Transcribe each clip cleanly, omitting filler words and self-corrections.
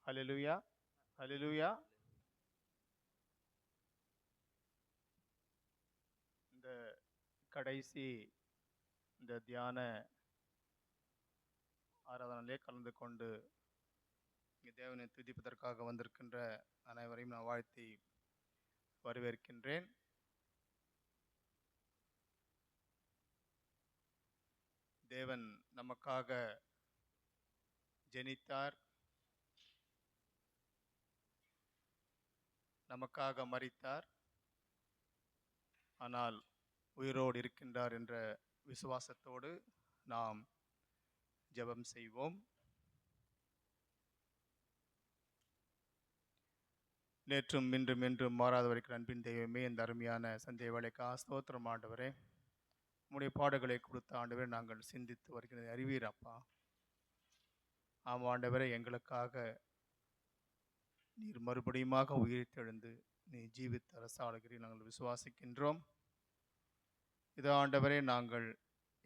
ஹல்லேலூயா, ஹல்லேலூயா. இந்த கடைசி இந்த தியான ஆராதனையிலே கலந்து கொண்டு இங்கே தேவனை துதிப்பதற்காக வந்திருக்கின்ற அனைவரையும் நான் வாழ்த்தி வரவேற்கின்றேன். தேவன் நமக்காக ஜெனித்தார், நமக்காக மரித்தார், ஆனால் உயிரோடு இருக்கின்றார் என்ற விசுவாசத்தோடு நாம் ஜெபம் செய்வோம். நேற்றும் இன்றும் என்றும் மாறாதவரைக்கு அன்பின் தெய்வமே, இந்த அருமையான சந்தை வேலைக்கு ஸ்தோத்திரம் ஆண்டவரே. உம்முடைய பாடுகளை கொடுத்த ஆண்டவரை நாங்கள் சிந்தித்து வருகிறது அறிவீரப்பா. ஆம் ஆண்டவரை, எங்களுக்காக நீர் மறுபடியுமாக உயிர்த்தெழுந்து நீ ஜீவித்த அரசாளுகிறீர் நாங்கள் விசுவாசிக்கின்றோம். இதோ ஆண்டவரே, நாங்கள்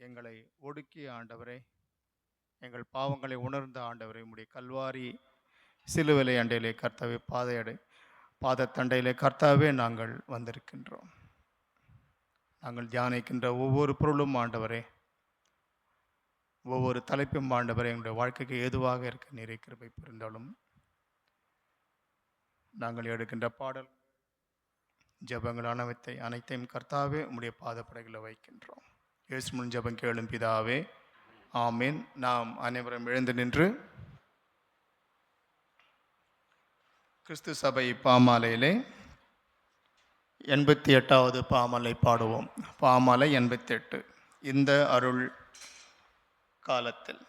எங்களை ஒடுக்கிய ஆண்டவரே, எங்கள் பாவங்களை உணர்ந்த ஆண்டவரை, உம்முடைய கல்வாரி சிலுவிலை அண்டையிலே கர்த்தாவே, பாதத்தண்டையிலே கர்த்தாவே நாங்கள் வந்திருக்கின்றோம். நாங்கள் தியானிக்கின்ற ஒவ்வொரு பொருளும் ஆண்டவரே, ஒவ்வொரு தலைப்பும் ஆண்டவரே, எங்களுடைய வாழ்க்கைக்கு ஏதுவாக இருக்க நீரை கிருபை புரிந்தாலும் நாங்கள் எடுக்கின்ற பாடல் ஜபங்கள் அனைத்தையும் கர்த்தாவே உம்முடைய பாதப்படைகளை வைக்கின்றோம். இயேசு முன் ஜபம் கேளும் பிதாவே, ஆமீன். நாம் அனைவரும் எழுந்து நின்று கிறிஸ்து சபை பாமாலையிலே 88வது பாமாலை பாடுவோம். பாமாலை 88. இந்த அருள் காலத்தில்.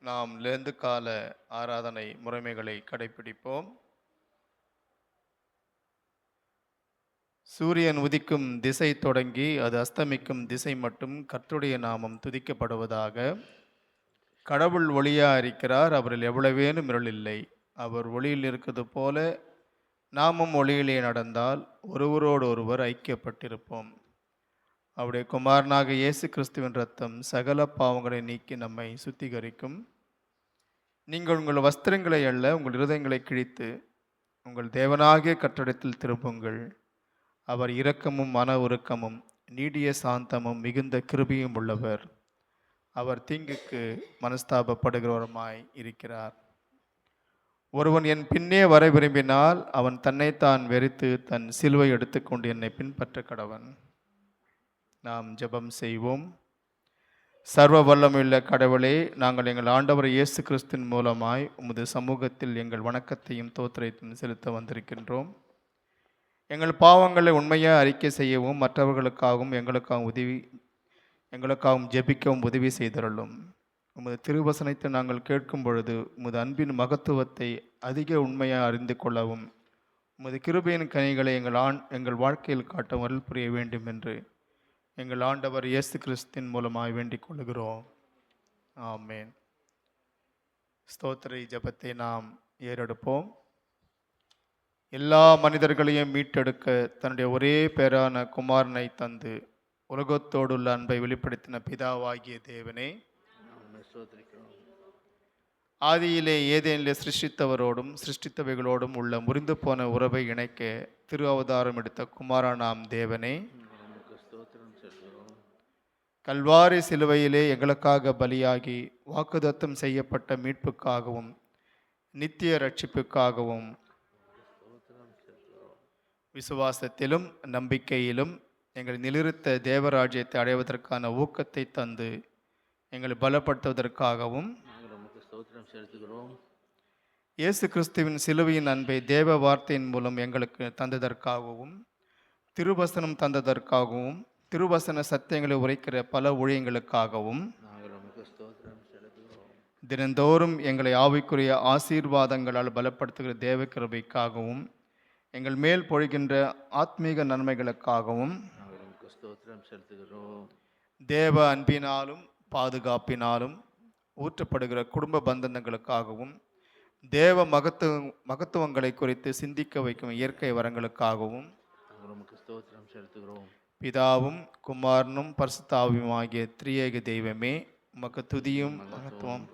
நாம் லேந்து கால ஆராதனை முறைமைகளை கடைபிடிப்போம். சூரியன் உதிக்கும் திசை தொடங்கி அது அஸ்தமிக்கும் திசை மட்டும் கர்த்தருடைய நாமம் துதிக்கப்படுவதாக. கடவுள் ஒளியா இருக்கிறார், அவரில் எவ்வளவேனும் இருள் இல்லை. அவர் ஒளியில் இருக்கிறது போல நாமும் ஒளியிலே நடந்தால் ஒருவரோடு ஒருவர் ஐக்கியப்பட்டிருப்போம். அவருடைய குமாரனாக இயேசு கிறிஸ்துவின் ரத்தம் சகல பாவங்களை நீக்கி நம்மை சுத்திகரிக்கும். நீங்கள் உங்கள் வஸ்திரங்களை அல்ல, உங்கள் இருதயங்களை கிழித்து உங்கள் தேவனாகிய கட்டடத்தில் திரும்புங்கள். அவர் இரக்கமும் மன உருக்கமும் நீடிய சாந்தமும் மிகுந்த கிருபையும் உள்ளவர். அவர் தீங்குக்கு மனஸ்தாபப்படுகிறவருமாய் இருக்கிறார். ஒருவன் என் பின்னே வர விரும்பினால் அவன் தன்னைத்தான் வெறுத்து தன் சிலுவை எடுத்துக்கொண்டு என்னை பின்பற்ற கடவன். நாம் ஜெபம் செய்வோம். சர்வ வல்லமையுள்ள கடவுளே, நாங்கள் எங்கள் ஆண்டவர் இயேசு கிறிஸ்துவின் மூலமாய் உமது சமூகத்தில் எங்கள் வணக்கத்தையும் தோத்திரத்தையும் செலுத்த வந்திருக்கின்றோம். எங்கள் பாவங்களை உண்மையாக அறிக்கை செய்யவும் மற்றவர்களுக்காகவும் எங்களுக்காகவும் ஜெபிக்கவும் உதவி செய்தருளும். உமது திருவசனத்தை நாங்கள் கேட்கும் பொழுது உமது அன்பின் மகத்துவத்தை அதிக உண்மையாக அறிந்து கொள்ளவும் உமது கிருபையின் கனிகளை எங்கள் வாழ்க்கையில் காட்ட அருள் புரிய வேண்டும் என்று எங்கள் ஆண்டவர் இயேசு கிறிஸ்துவின் மூலமாக வேண்டிக் கொள்கிறோம். ஆமேன். ஸ்தோத்திர ஜெபத்தை நாம் ஏறெடுப்போம். எல்லா மனிதர்களையும் மீட்டெடுக்க தன்னுடைய ஒரே பேரான குமாரனை தந்து உலகத்தோடுள்ள அன்பை வெளிப்படுத்தின பிதாவாகிய தேவனே, ஆதியிலே ஏதேனிலே சிருஷ்டித்தவரோடும் சிருஷ்டித்தவைகளோடும் உள்ள முறிந்து போன உறவை இணைக்க திரு அவதாரம் எடுத்த குமாரனாம் தேவனே, கல்வாரி சிலுவையிலே எங்களுக்காக பலியாகி வாக்குதத்தம் செய்யப்பட்ட மீட்புக்காகவும் நித்திய ரட்சிப்புக்காகவும் விசுவாசத்திலும் நம்பிக்கையிலும் எங்கள் நிலைநிறுத்த தேவராஜ்யத்தை அடைவதற்கான ஊக்கத்தை தந்து எங்களை பலப்படுத்துவதற்காகவும் இயேசு கிறிஸ்துவின் சிலுவையின் அன்பை தேவ வார்த்தையின் மூலம் எங்களுக்கு தந்ததற்காகவும் திருவசனம் தந்ததற்காகவும் திருவசன சத்தியங்களை உரைக்கிற பல ஊழியங்களுக்காகவும் தினந்தோறும் எங்களை ஆவிக்குரிய ஆசீர்வாதங்களால் பலப்படுத்துகிற தேவ கிருபைக்காகவும் எங்கள் மேல் பொழிகின்ற ஆத்மீக நன்மைகளுக்காகவும் தேவ அன்பினாலும் பாதுகாப்பினாலும் ஊற்றப்படுகிற குடும்ப பந்தனங்களுக்காகவும் தேவ மகத்துவங்களை குறித்து சிந்திக்க வைக்கும் இயற்கை வரங்களுக்காகவும் பிதாவும் குமாரனும் பரிசுத்த ஆவியும் ஆகிய திரியேக தெய்வமே, உமக்கு துதியும் மகத்துவம்.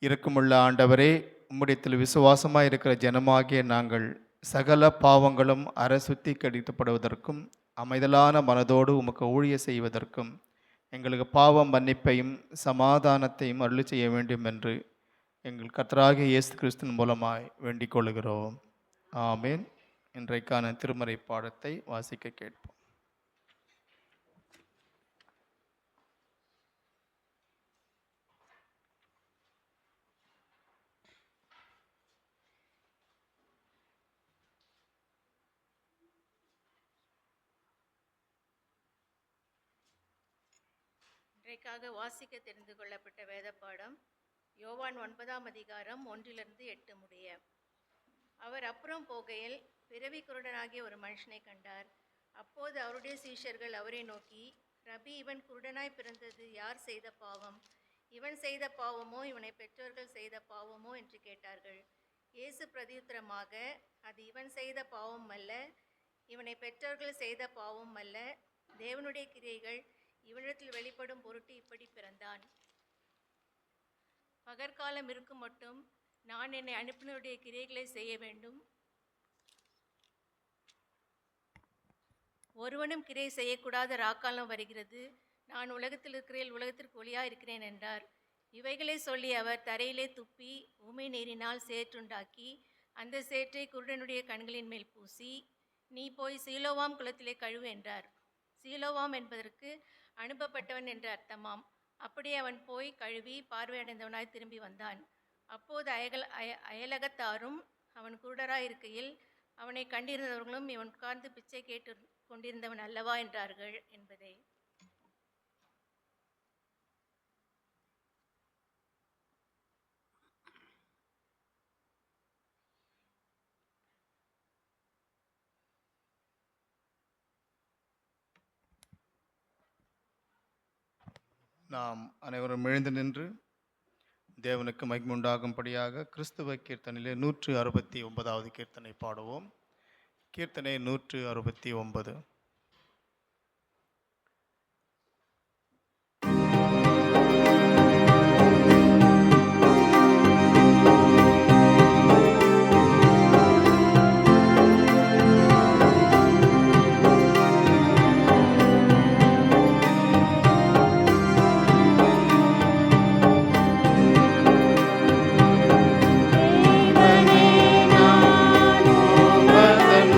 இரக்கமுள்ள ஆண்டவரே, உம்முடையத்தில் விசுவாசமாக இருக்கிற ஜனமாகிய நாங்கள் சகல பாவங்களும் சுத்திகரிக்கப்படுவதற்கும் அமைதலான மனதோடு உமக்கு ஊழிய செய்வதற்கும் எங்களுக்கு பாவம் மன்னிப்பையும் சமாதானத்தையும் அருளி செய்ய வேண்டும் என்று எங்கள் கர்த்தராகிய இயேசு கிறிஸ்துவின் மூலமாய் வேண்டிக் கொள்கிறோம். ஆமேன். இன்றைக்கான திருமறை பாடத்தை வாசிக்க கேட்போம். இன்றைக்காக வாசிக்க தெரிந்து கொள்ளப்பட்ட வேத பாடம் யோவான் 9ஆம் அதிகாரம் 1-8 முடிய. அவர் அப்புறம் போகையில் பிறவி குருடனாகிய ஒரு மனுஷனை கண்டார். அப்போது அவருடைய சீஷர்கள் அவரை நோக்கி, ரபி, இவன் குருடனாய் பிறந்தது யார் செய்த பாவம்? இவன் செய்த பாவமோ இவனை பெற்றோர்கள் செய்த பாவமோ என்று கேட்டார்கள். இயேசு பிரதியுத்தரமாக, அது இவன் செய்த பாவம் அல்ல, இவனை பெற்றோர்கள் செய்த பாவம் அல்ல, தேவனுடைய கிரியைகள் இவனிடத்தில் வெளிப்படும் பொருட்டு இப்படி பிறந்தான். பகற்காலம் இருக்கும் மட்டும் நான் என்னை அனுப்பினருடைய கிரியைகளை செய்ய வேண்டும். ஒருவனும் கிரியை செய்யக்கூடாத ராக்காலம் வருகிறது. நான் உலகத்தில் இருக்கிறேன், உலகத்திற்கு ஒளியாக இருக்கிறேன் என்றார். இவைகளை சொல்லி அவர் தரையிலே துப்பி உமை நீரினால் சேற்றுண்டாக்கி அந்த சேற்றை குருடனுடைய கண்களின் மேல் பூசி, நீ போய் சீலோவாம் குளத்திலே கழுவு என்றார். சீலோவாம் என்பதற்கு அனுப்பப்பட்டவன் என்று அர்த்தமாம். அப்படியே அவன் போய் கழுவி பார்வையடைந்தவனாய் திரும்பி வந்தான். அப்போது அயலகத்தாரும் அவன் குருடராய் இருக்கையில் அவனை கண்டிருந்தவர்களும் இவன் உட்கார்ந்து பிச்சை கேட்டு கொண்டிருந்தவன் அல்லவா என்றார்கள் என்பதே. நாம் அனைவரும் எழுந்து நின்று தேவனுக்கு மகிமை உண்டாகும்படியாக கிறிஸ்துவ கீர்த்தனையிலே 169வது கீர்த்தனை பாடுவோம். கீர்த்தனை 169. தேவனே நான் உமதண்டையில்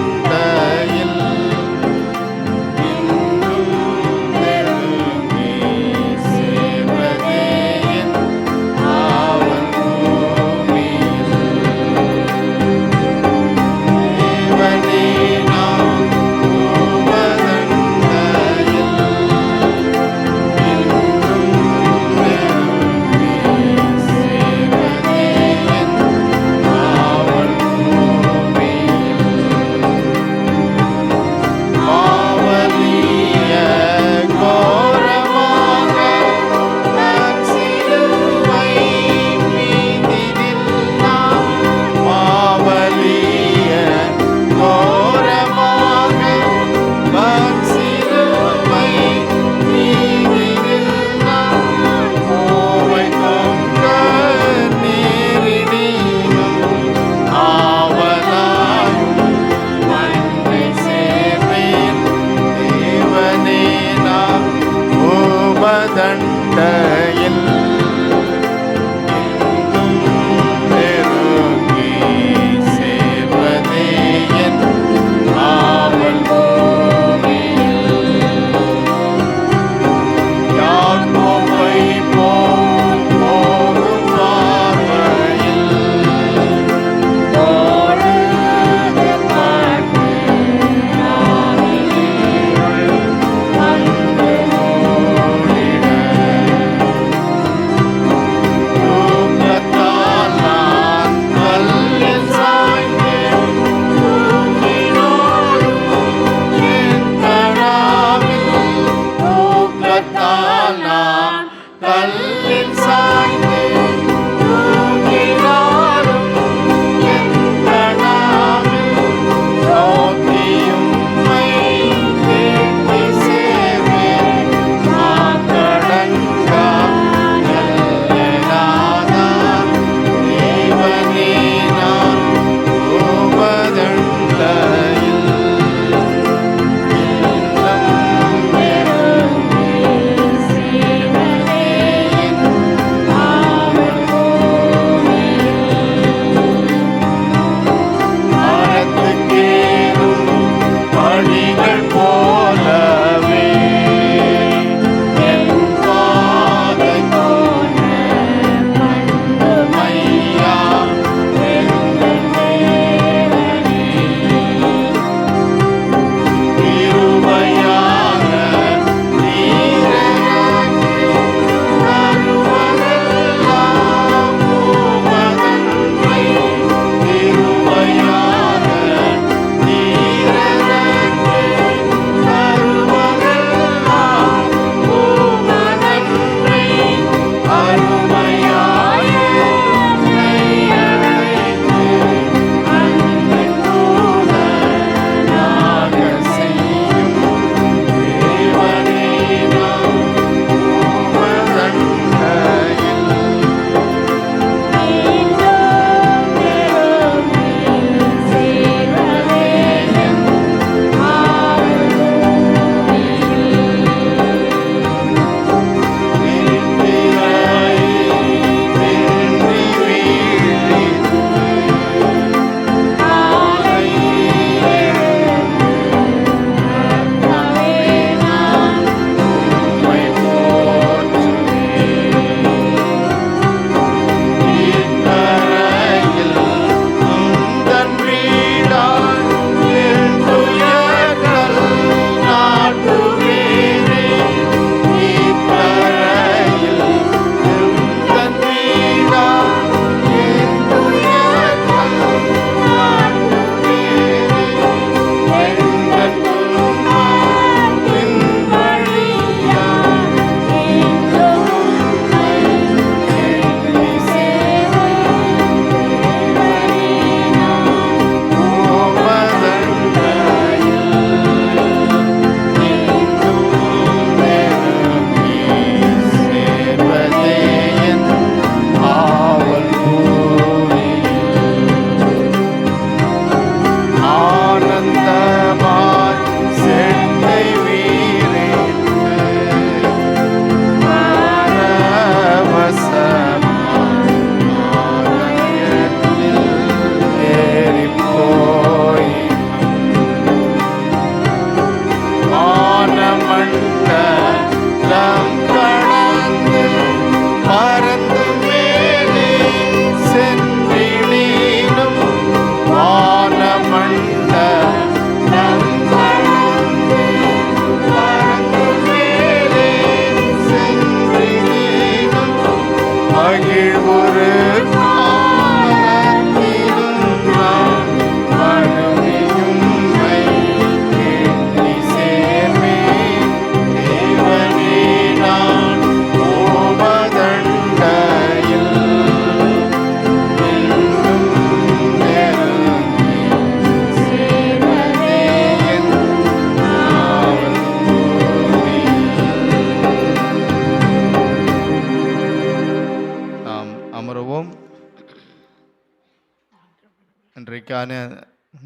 இன்றைக்கான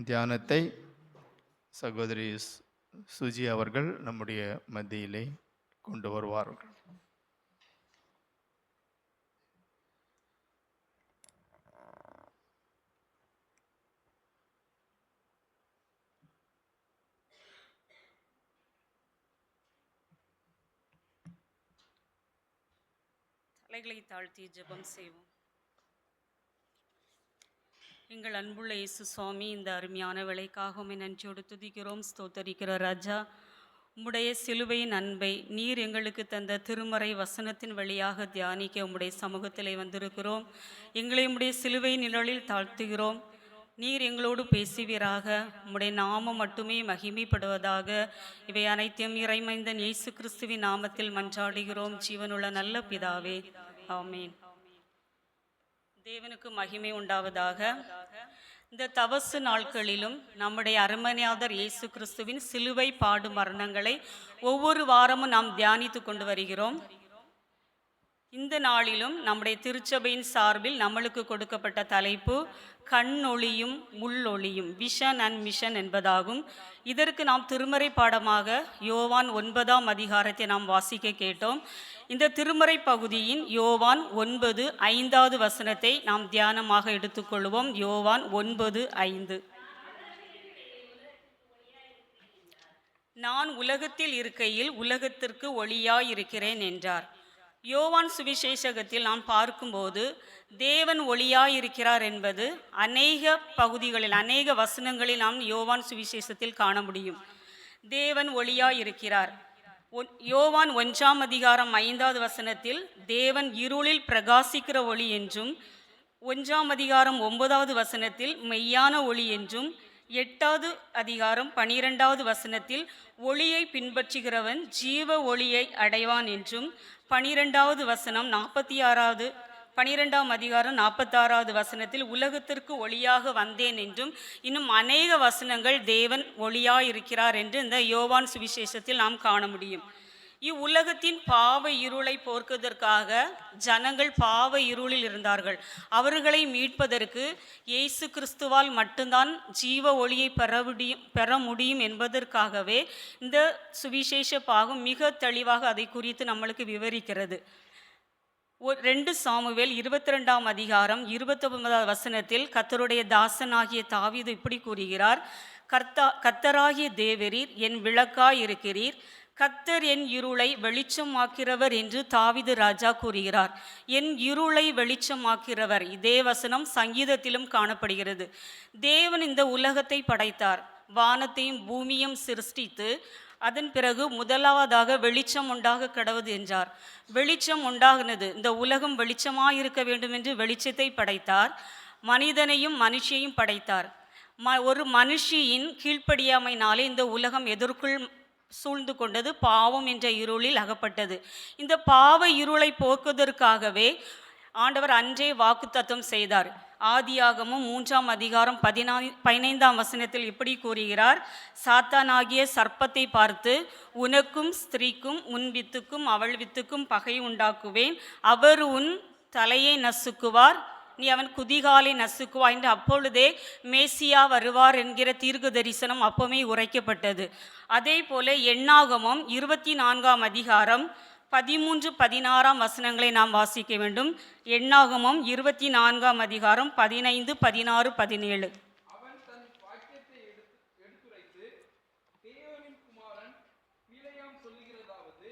தியானத்தை சகோதரி சுஜி அவர்கள் நம்முடைய மத்தியிலே கொண்டு வருவார்கள். தலைகளை தாழ்த்தி ஜெபம் செய்வோம். எங்கள் அன்புள்ள இயேசு சுவாமி, இந்த அருமையான வேளைக்காக உம்மை நன்றியோடு துதிக்கிறோம், ஸ்தோத்தரிக்கிற ராஜா. உம்முடைய சிலுவையின் அன்பை நீர் எங்களுக்கு தந்த திருமறை வசனத்தின் வழியாக தியானிக்க உம்முடைய சமூகத்திலே வந்திருக்கிறோம். எங்களை உம்முடைய சிலுவையின் நிழலில் தாழ்த்துகிறோம். நீர் எங்களோடு பேசுவீராக. உம்முடைய நாமம் மட்டுமே மகிமைப்படுவதாக. இவை அனைத்தையும் இறைமைந்தன் இயேசு கிறிஸ்துவின் நாமத்தில் மன்றாடுகிறோம், ஜீவனுள்ள நல்ல பிதாவே, ஆமேன். தேவனுக்கு மகிமை உண்டாவதாக. இந்த தவசு நாட்களிலும் நம்முடைய அருமநாதர் இயேசு கிறிஸ்துவின் சிலுவை பாடு மரணங்களை ஒவ்வொரு வாரமும் நாம் தியானித்து கொண்டு வருகிறோம். இந்த நாளிலும் நம்முடைய திருச்சபையின் சார்பில் நம்மளுக்கு கொடுக்கப்பட்ட தலைப்பு கண்ணொளியும் முள்ளொளியும், விஷன் அண்ட் மிஷன் என்பதாகும். இதற்கு நாம் திருமறை பாடமாக யோவான் 9ஆம் அதிகாரத்தை நாம் வாசிக்க கேட்டோம். இந்த திருமறை பகுதியின் யோவான் 9:5 வசனத்தை நாம் தியானமாக எடுத்துக்கொள்வோம். யோவான் 9:5. நான் உலகத்தில் இருக்கையில் உலகத்திற்கு ஒளியாயிருக்கிறேன் என்றார். யோவான் சுவிசேஷகத்தில் நாம் பார்க்கும்போது தேவன் ஒளியாயிருக்கிறார் என்பது அநேக பகுதிகளில், அநேக வசனங்களில் நாம் யோவான் சுவிசேஷத்தில் காண முடியும். தேவன் ஒளியாயிருக்கிறார். யோவான் 1ஆம் அதிகாரம் 5வது வசனத்தில் தேவன் இருளில் பிரகாசிக்கிற ஒளி என்றும், 1ஆம் அதிகாரம் 9வது வசனத்தில் மெய்யான ஒளி என்றும், 8வது அதிகாரம் 12வது வசனத்தில் ஒளியை பின்பற்றுகிறவன் ஜீவ ஒளியை அடைவான் என்றும், 12வது வசனம் 12ஆம் அதிகாரம் 46வது வசனத்தில் உலகத்திற்கு ஒளியாக வந்தேன் என்றும், இன்னும் அநேக வசனங்கள் தேவன் ஒளியாயிருக்கிறார் என்று இந்த யோவான் சுவிசேஷத்தில் நாம் காண முடியும். இவ்வுலகத்தின் பாவ இருளை போக்குவதற்காக ஜனங்கள் பாவ இருளில் இருந்தார்கள். அவர்களை மீட்பதற்கு இயேசு கிறிஸ்துவால் மட்டும்தான் ஜீவ ஒளியை பெற முடியும் என்பதற்காகவே இந்த சுவிசேஷ பாகம் மிக தெளிவாக அதை குறித்து நம்மளுக்கு விவரிக்கிறது. 2 சாமுவேல் 22ஆம் அதிகாரம் 29வது வசனத்தில் கர்த்தருடைய தாசனாகிய தாவீது இப்படி கூறுகிறார்: கர்த்தராகிய தேவரீர் என் விளக்காய் இருக்கிறீர், கர்த்தர் என் இருளை வெளிச்சமாக்கிறவர் என்று தாவீது ராஜா கூறுகிறார். என் இருளை வெளிச்சமாக்கிறவர், இதே வசனம் சங்கீதத்திலும் காணப்படுகிறது. தேவன் இந்த உலகத்தை படைத்தார், வானத்தையும் பூமியும் சிருஷ்டித்து அதன் பிறகு முதலாவதாக வெளிச்சம் உண்டாக கடவுது என்றார். வெளிச்சம் உண்டாகினது. இந்த உலகம் வெளிச்சமாயிருக்க வேண்டும் என்று வெளிச்சத்தை படைத்தார். மனிதனையும் மனுஷியையும் படைத்தார். ஒரு மனுஷியின் கீழ்ப்படியாமையினாலே இந்த உலகம் எதற்குள் சூழ்ந்து கொண்டது, பாவம் என்ற இருளில் அகப்பட்டது. இந்த பாவ இருளை போக்குவதற்காகவே ஆண்டவர் அன்றே வாக்குத்தத்தம் செய்தார். ஆதியாகமும் 3ஆம் அதிகாரம் 15ஆம் வசனத்தில் இப்படி கூறுகிறார்: சாத்தானாகிய சர்ப்பத்தை பார்த்து, உனக்கும் ஸ்திரீக்கும் உன் வித்துக்கும் அவள் வித்துக்கும் பகை உண்டாக்குவேன், அவர் உன் தலையை நசுக்குவார், நீ அவன் குதிகாலை நசுக்குவா என்று அப்பொழுதே மேசியா வருவார் என்கிற தீர்க்க தரிசனம் அப்போமே உரைக்கப்பட்டது. அதே போல எண்ணாகமம் 24ஆம் அதிகாரம் 13-16 வசனங்களை நாம் வாசிக்க வேண்டும். எண்ணாகமம் 24ஆம் அதிகாரம் 15, 16, 17. அவன் தன் வாக்கியத்தை எடுத்துரைத்து தேவனின் குமாரன் பிலேயாம் சொல்லுகிறதாவது,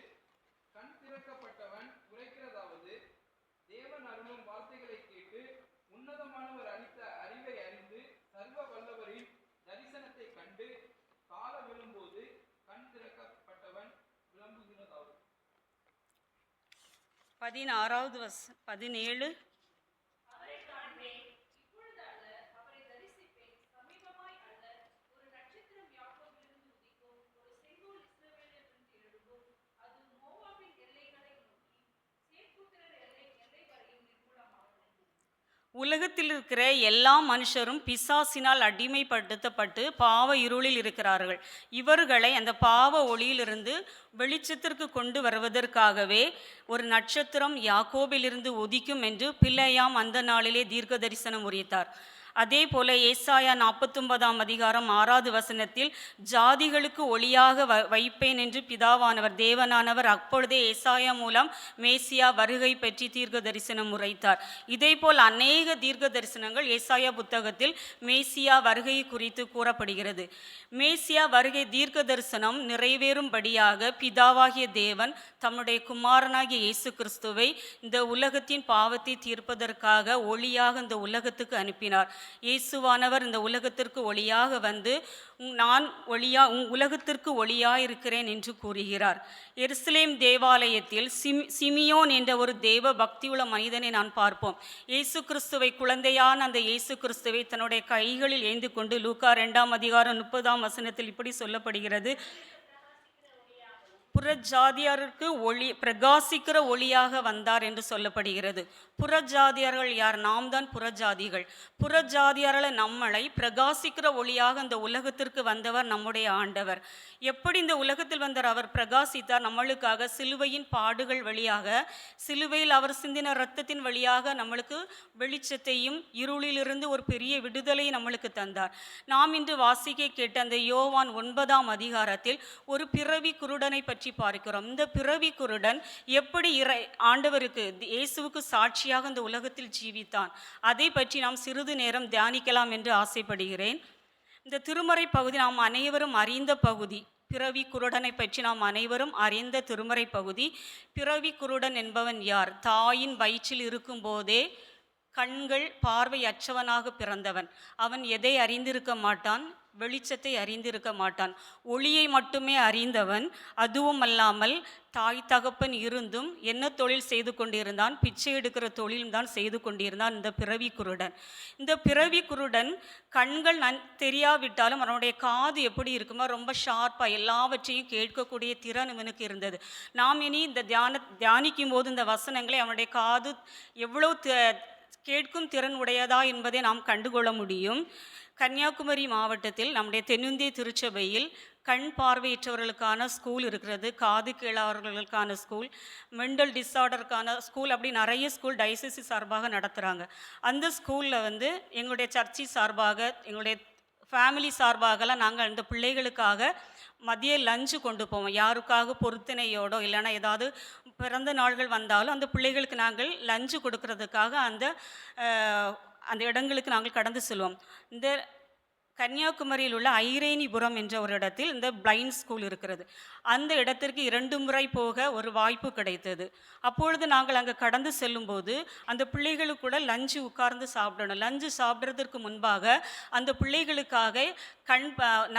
கண் திறக்கப்பட்டவன் உரைக்கிறதாவது, தேவன் அருளும் வார்த்தைகளை கேட்டு உன்னதமானவர் அளித்த அறிவை அறிந்து சர்வ வல்லவரின் தரிசனத்தை கண்டு கால விழும்போது கண் திறக்கப்பட்டவன் விளம்புகிறதாவது. 16வது 17. உலகத்தில் இருக்கிற எல்லா மனுஷரும் பிசாசினால் அடிமைப்படுத்தப்பட்டு பாவ இருளில் இருக்கிறார்கள். இவர்களை அந்த பாவ ஒளியிலிருந்து வெளிச்சத்திற்கு கொண்டு வருவதற்காகவே ஒரு நட்சத்திரம் யாக்கோபிலிருந்து உதிக்கும் என்று பிலேயாம் அந்த நாளிலே தீர்க்க தரிசனம் உரைத்தார். அதே போல ஏசாயா 49:6 ஜாதிகளுக்கு ஒளியாக வைப்பேன் என்று பிதாவானவர் தேவனானவர் அப்பொழுதே ஏசாயா மூலம் மேசியா வருகை பற்றி தீர்க்க தரிசனம் உரைத்தார். இதேபோல் அநேக தீர்க்க தரிசனங்கள் ஏசாயா புத்தகத்தில் மேசியா வருகை குறித்து கூறப்படுகிறது. மேசியா வருகை தீர்க்க தரிசனம் நிறைவேறும்படியாக பிதாவாகிய தேவன் தம்முடைய குமாரனாகிய இயேசு கிறிஸ்துவை இந்த உலகத்தின் பாவத்தை தீர்ப்பதற்காக ஒளியாக இந்த உலகத்துக்கு அனுப்பினார். இயேசுவானவர் இந்த உலகத்திற்கு ஒளியாக வந்து நான் உலகத்திற்கு ஒளியாயிருக்கிறேன் என்று கூறுகிறார். எருசலேம் தேவாலயத்தில் சிமியோன் என்ற ஒரு தேவ பக்தியுள்ள மனிதனை நான் பார்ப்போம். இயேசு கிறிஸ்துவை, குழந்தையான அந்த இயேசு கிறிஸ்துவை தன்னுடைய கைகளில் ஏந்தி கொண்டு லூக்கா 2:30 இப்படி சொல்லப்படுகிறது, புறஜாதியாருக்கு ஒளி பிரகாசிக்கிற ஒளியாக வந்தார் என்று சொல்லப்படுகிறது. புறஜாதியார்கள் யார்? நாம் தான் புறஜாதிகள். புறஜாதியார்களை நம்மளை பிரகாசிக்கிற ஒளியாக இந்த உலகத்திற்கு வந்தவர் நம்முடைய ஆண்டவர். எப்படி இந்த உலகத்தில் வந்தார்? அவர் பிரகாசித்தார் நம்மளுக்காக. சிலுவையின் பாடுகள் வழியாக, சிலுவையில் அவர் சிந்தின இரத்தத்தின் வழியாக நம்மளுக்கு வெளிச்சத்தையும் இருளிலிருந்து ஒரு பெரிய விடுதலை நம்மளுக்கு தந்தார். நாம் இன்று வாசிக்க கேட்ட அந்த யோவான் 9 ஒரு பிறவி குருடனை பற்றி பார்க்கிறோம். இந்த பிறவி குருடன் எப்படி ஆண்டவருக்கு, இயேசுவுக்கு சாட்சியாக இந்த உலகத்தில் ஜீவித்தான், அதை பற்றி நாம் சிறிது நேரம் தியானிக்கலாம் என்று ஆசைப்படுகிறேன். இந்த திருமறை பகுதி நாம் அனைவரும் அறிந்த பகுதி. பிறவி குருடனை பற்றி நாம் அனைவரும் அறிந்த திருமறை பகுதி. பிறவி குருடன் என்பவன் யார்? தாயின் வயிற்றில் இருக்கும் போதே கண்கள் பார்வையற்றவனாக பிறந்தவன். அவன் எதை அறிந்திருக்க மாட்டான்? வெளிச்சத்தை அறிந்திருக்க மாட்டான். ஒளியை மட்டுமே அறிந்தவன். அதுவும் அல்லாமல் தாய் தகப்பன் இருந்தும் என்ன தொழில் செய்து கொண்டிருந்தான்? பிச்சை எடுக்கிற தொழிலும் தான் செய்து கொண்டிருந்தான் இந்த பிறவி குருடன். இந்த பிறவி குருடன் கண்கள் தெரியாவிட்டாலும் அவனுடைய காது எப்படி இருக்குமோ ரொம்ப ஷார்ப்பாக எல்லாவற்றையும் கேட்கக்கூடிய திறன் இவனுக்கு இருந்தது. நாம் இனி இந்த தியானிக்கும் போது இந்த வசனங்களை அவனுடைய காது எவ்வளோ கேட்கும் திறன் உடையதா என்பதை நாம் கண்டுகொள்ள முடியும். கன்னியாகுமரி மாவட்டத்தில் நம்முடைய தென்னிந்திய திருச்சபையில் கண் பார்வையற்றவர்களுக்கான ஸ்கூல் இருக்கிறது, காது கேளாதவர்களுக்கான ஸ்கூல், மெண்டல் டிஸார்டருக்கான ஸ்கூல், அப்படி நிறைய ஸ்கூல் டயசிசி சார்பாக நடத்துகிறாங்க. அந்த ஸ்கூலில் வந்து எங்களுடைய சர்ச்சி சார்பாக, எங்களுடைய ஃபேமிலி சார்பாகலாம் நாங்கள் அந்த பிள்ளைகளுக்காக மதிய லஞ்சு கொண்டு போவோம். யாருக்காக பொருத்தனையோடோ இல்லைன்னா ஏதாவது பிறந்த நாள்கள் வந்தாலும் அந்த பிள்ளைகளுக்கு நாங்கள் லஞ்சு கொடுக்கறதுக்காக அந்த இடங்களுக்கு நாங்கள் கடந்து செல்வோம். இந்த கன்னியாகுமரியில் உள்ள ஐரேனிபுரம் என்ற ஒரு இடத்தில் இந்த பிளைண்ட் ஸ்கூல் இருக்கிறது. அந்த இடத்திற்கு 2 முறை போக ஒரு வாய்ப்பு கிடைத்தது. அப்பொழுது நாங்கள் அங்கே கடந்து செல்லும்போது அந்த பிள்ளைகளுக்கு கூட லஞ்சு உட்கார்ந்து சாப்பிடணும். லஞ்சு சாப்பிட்றதுக்கு முன்பாக அந்த பிள்ளைகளுக்காக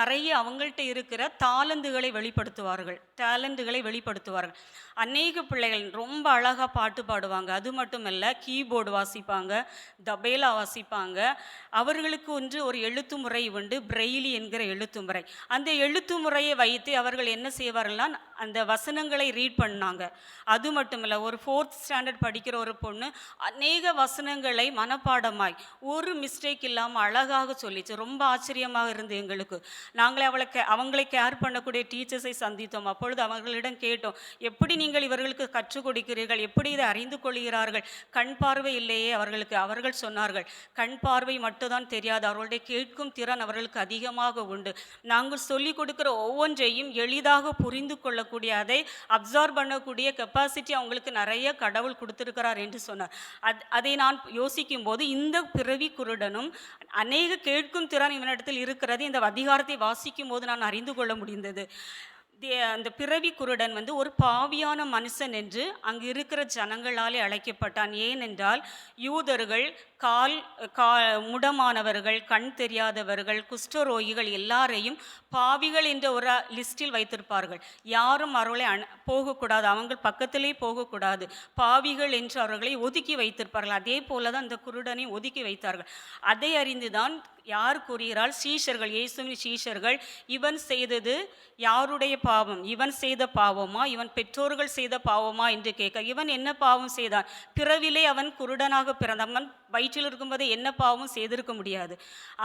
நிறைய அவங்கள்ட்ட இருக்கிற டேலண்ட்டுகளை வெளிப்படுத்துவார்கள். அநேக பிள்ளைகள் ரொம்ப அழகாக பாட்டு பாடுவாங்க. அது மட்டும் இல்லை, கீபோர்டு வாசிப்பாங்க, தபேலா வாசிப்பாங்க. அவர்களுக்கு ஒரு எழுத்து முறை உண்டு, பிரெய்லி என்கிற எழுத்து முறை. அந்த எழுத்து முறையை வைத்து அவர்கள் என்ன செய்வார்கள்னா அந்த வசனங்களை ரீட் பண்ணாங்க. அது மட்டும் இல்லை, ஒரு 4th ஸ்டாண்டர்ட் படிக்கிற ஒரு பொண்ணு அநேக வசனங்களை மனப்பாடமாய் ஒரு மிஸ்டேக் இல்லாமல் அழகாக சொல்லிச்சு. ரொம்ப ஆச்சரியமாக இருந்தது எங்களுக்கு. நாங்களே அவங்களை கேர் பண்ணக்கூடிய டீச்சர்ஸை சந்தித்தோம். அப்பொழுது அவர்களிடம் கேட்டோம், எப்படி நீங்கள் இவர்களுக்கு கற்றுக் கொடுக்கிறீர்கள்? எப்படி இதை அறிந்து கொள்கிறார்கள்? கண் பார்வை இல்லையே அவர்களுக்கு. அவர்கள் சொன்னார்கள், கண் பார்வை மட்டும்தான் தெரியாது, அவர்களுடைய கேட்கும் திறன் அவர்களுக்கு அதிகமாக உண்டு. நாங்கள் சொல்லிக் கொடுக்கிற ஒவ்வொன்றையும் எளிதாக புரிந்து கொள்ளக்கூடிய, அதை அப்சார்ப் பண்ணக்கூடிய கெப்பாசிட்டி அவங்களுக்கு நிறைய கடவுள் கொடுத்திருக்கிறார் என்று சொன்னார். அதை நான் யோசிக்கும் போது இந்த பிறவி குருடனும் அநேக கேட்கும் திறன் இவனிடத்தில் இருக்கிறது இந்த அதிகாரத்தை வாசிக்கும் போது நான் அறிந்து கொள்ள முடிந்தது. அந்த பிறவி குருடன் ஒரு பாவியான மனுஷன் என்று அங்கு இருக்கிற ஜனங்களாலே அழைக்கப்பட்டான். ஏனென்றால் யூதர்கள் முடமானவர்கள், கண் தெரியாதவர்கள், குஷ்டரோகிகள் எல்லாரையும் பாவிகள் என்ற ஒரு லிஸ்டில் வைத்திருப்பார்கள். யாரும் அவர்களை போகக்கூடாது, அவங்க பக்கத்திலே போகக்கூடாது, பாவிகள் என்று அவர்களை ஒதுக்கி வைத்திருப்பார்கள். அதே போல தான் அந்த குருடனை ஒதுக்கி வைத்தார்கள். அதை அறிந்துதான் யார் கூறுகிறாள்? சீஷர்கள், இயேசுவின் சீஷர்கள், இவன் செய்தது யாருடைய பாவம்? இவன் செய்த பாவமா, இவன் பெற்றோர்கள் செய்த பாவமா என்று கேட்க, இவன் என்ன பாவம் செய்தான்? பிறவிலே அவன் குருடனாக பிறந்தவன், வயிற்றில் இருக்கும்போது என்ன பாவம் செய்திருக்க முடியாது.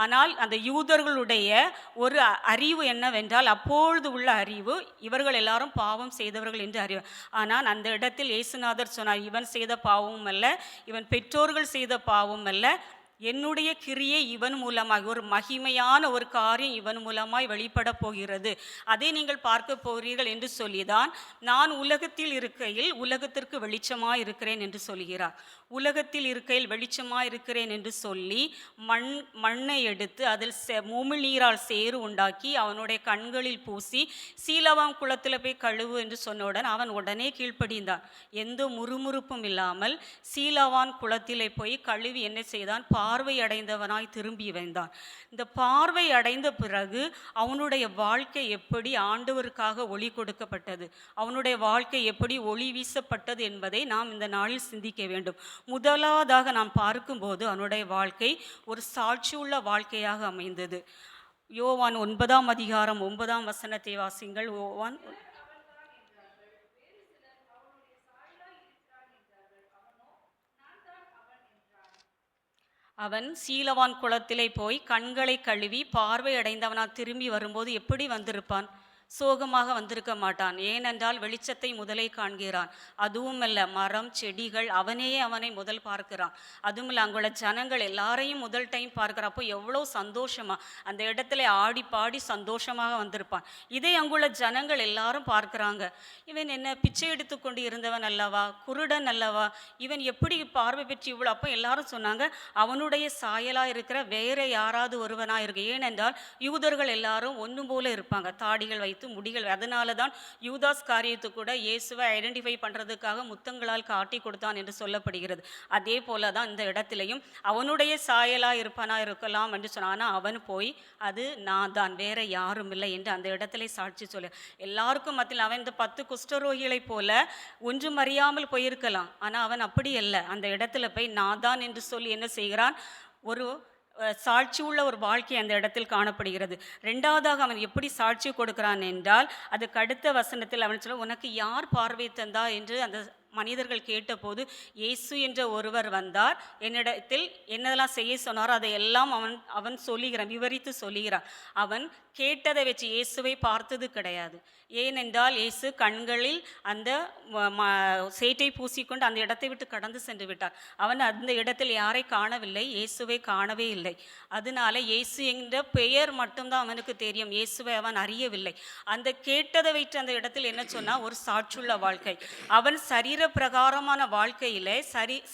ஆனால் அந்த யூதர்களுடைய ஒரு அறிவு என்னவென்றால், அப்பொழுது உள்ள அறிவு, இவர்கள் எல்லாரும் பாவம் செய்தவர்கள் என்று அறிவு. ஆனால் அந்த இடத்தில் இயேசுநாதர் சொன்னார், இவன் செய்த பாவமும் அல்ல, இவன் பெற்றோர்கள் செய்த பாவம் அல்ல, என்னுடைய கிரியை இவன் மூலமாய், ஒரு மகிமையான ஒரு காரியம் இவன் மூலமாய் வெளிப்பட போகிறது, அதை நீங்கள் பார்க்க போகிறீர்கள் என்று சொல்லிதான் நான் உலகத்தில் இருக்கையில் உலகத்திற்கு வெளிச்சமாய் இருக்கிறேன் என்று சொல்கிறார். உலகத்தில் இருக்கையில் வெளிச்சமாய் இருக்கிறேன் என்று சொல்லி மண்ணை எடுத்து அதில் உமிழ்நீரால் சேறு உண்டாக்கி அவனுடைய கண்களில் பூசி சீலவாம் குளத்தில் போய் கழுவு என்று சொன்னவுடன் அவன் உடனே கீழ்ப்படிந்தான். எந்த முறுமுறுப்பும் இல்லாமல் சீலவான் குளத்திலே போய் கழுவி என்ன செய்தான்? பார்வை அடைந்தவனாய் திரும்பி வந்தான். இந்த பார்வை அடைந்த பிறகு அவனுடைய வாழ்க்கை எப்படி ஆண்டவருக்காக ஒளி கொடுக்கப்பட்டது, அவனுடைய வாழ்க்கை எப்படி ஒளி வீசப்பட்டது என்பதை நாம் இந்த நாளில் சிந்திக்க வேண்டும். முதலாவதாக நாம் பார்க்கும்போது அவனுடைய வாழ்க்கை ஒரு சாட்சியுள்ள வாழ்க்கையாக அமைந்தது. யோவான் 9ஆம் அதிகாரம் 9ஆம் வசனத்தை வாசிங்கள். யோவான் அவன் சீலவான் குளத்திலே போய் கண்களை கழுவி பார்வை அடைந்தவனால் திரும்பி வரும்போது எப்படி வந்திருப்பான்? சோகமாக வந்திருக்க மாட்டான். ஏனென்றால் வெளிச்சத்தை முதலே காண்கிறான். அதுவும் அல்ல, மரம் செடிகள் அவனை முதல் பார்க்கிறான். அதுவும் இல்லை, அங்குள்ள ஜனங்கள் எல்லாரையும் முதல் டைம் பார்க்கிறான். அப்போ எவ்வளோ சந்தோஷமா அந்த இடத்துல ஆடி பாடி சந்தோஷமாக வந்திருப்பான். இதை அங்குள்ள ஜனங்கள் எல்லாரும் பார்க்குறாங்க. இவன் என்ன பிச்சை எடுத்து கொண்டு இருந்தவன் அல்லவா, குருடன் அல்லவா, இவன் எப்படி பார்வை பெற்று இவ்வளோ? அப்போ எல்லாரும் சொன்னாங்க அவனுடைய சாயலாக இருக்கிற வேற யாராவது ஒருவனாக இருக்கு. ஏனென்றால் யூதர்கள் எல்லாரும் ஒன்றும் போல இருப்பாங்க, தாடிகள் வைத்து முடிகள். அதனால தான் யூதாஸ் காரியத்து கூட இயேசுவை ஐடென்டிஃபை பண்ணுறதுக்காக முத்தங்களால் காட்டி கொடுத்தான் என்று சொல்லப்படுகிறது. அதே போல தான் இந்த இடத்துலையும் அவனுடைய சாயலாக இருப்பானா இருக்கலாம் என்று சொன்னான். ஆனால் அவன் போய் அது நான் தான், வேற யாரும் இல்லை என்று அந்த இடத்துல சாட்சி சொல்ல எல்லாருக்கும் மத்தியில் அவன் இந்த 10 குஷ்டரோகிகளைப் போல ஒன்றும் அறியாமல் போயிருக்கலாம். ஆனால் அவன் அப்படி அல்ல, அந்த இடத்துல போய் நான் தான் என்று சொல்லி என்ன செய்கிறான்? ஒரு சாட்சி உள்ள ஒரு வாழ்க்கை அந்த இடத்தில் காணப்படுகிறது. ரெண்டாவதாக அவன் எப்படி சாட்சி கொடுக்கிறான் என்றால் அதுக்கு அடுத்த வசனத்தில் அவன் சொல்ல, உனக்கு யார் பார்வை தந்தா என்று அந்த மனிதர்கள் கேட்டபோது இயேசு என்ற ஒருவர் வந்தார், என்னிடத்தில் என்னதெல்லாம் செய்ய சொன்னாரோ அதையெல்லாம் அவன் சொல்லுகிறான், விவரித்து சொல்லுகிறான். அவன் கேட்டதை வச்சு இயேசுவை பார்த்தது கிடையாது. ஏனென்றால் இயேசு கண்களில் அந்த சேற்றை பூசிக்கொண்டு அந்த இடத்தை விட்டு கடந்து சென்று விட்டார். அவன் அந்த இடத்தில் யாரை காணவில்லை? இயேசுவை காணவே இல்லை. அதனால இயேசு என்ற பெயர் மட்டும்தான் அவனுக்கு தெரியும், இயேசுவை அவன் அறியவில்லை. அந்த கேட்டதை வைத்து அந்த இடத்தில் என்ன சொன்னால் ஒரு சாட்சியுள்ள வாழ்க்கை. அவன் சரீர பிரகாரமான வாழ்க்கையிலே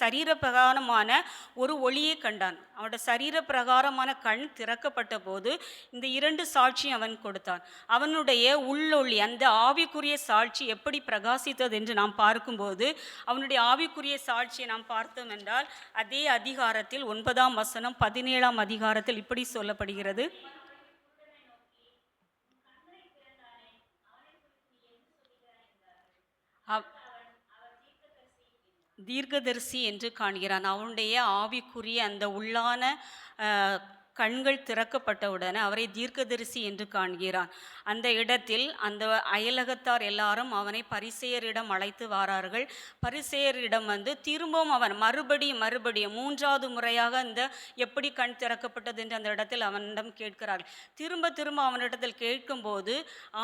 சரீர பிரகாரமான ஒரு ஒளியை கண்டான். அவனோட சரீர பிரகாரமான கண் திறக்கப்பட்ட போது இந்த 2 சாட்சியும் அவன் கொடுத்தான். அவனுடைய உள்ளொளி, அந்த ஆவிக்குரிய சாட்சி எப்படி பிரகாசித்தது என்று நாம் பார்க்கும்போது அவனுடைய ஆவிக்குரிய சாட்சியை நாம் பார்த்தோம் என்றால் அதே அதிகாரத்தில் 9ஆம் வசனம் 17ஆம் அதிகாரத்தில் இப்படி சொல்லப்படுகிறது. தீர்க்கதரிசி என்று காண்கிறான். அவனுடைய ஆவிக்குரிய அந்த உள்ளான கண்கள் திறக்கப்பட்டவுடனே அவரை தீர்க்கதரிசி என்று காண்கிறான். அந்த இடத்தில் அந்த அயலகத்தார் எல்லாரும் அவனை பரிசேயரிடம் அழைத்து வாரார்கள். பரிசேயரிடம் திரும்பவும் அவன் மறுபடியும் 3வது முறையாக இந்த எப்படி கண் திறக்கப்பட்டது என்று அந்த இடத்தில் அவனிடம் கேட்கிறார்கள். திரும்ப அவனிடத்தில் கேட்கும்போது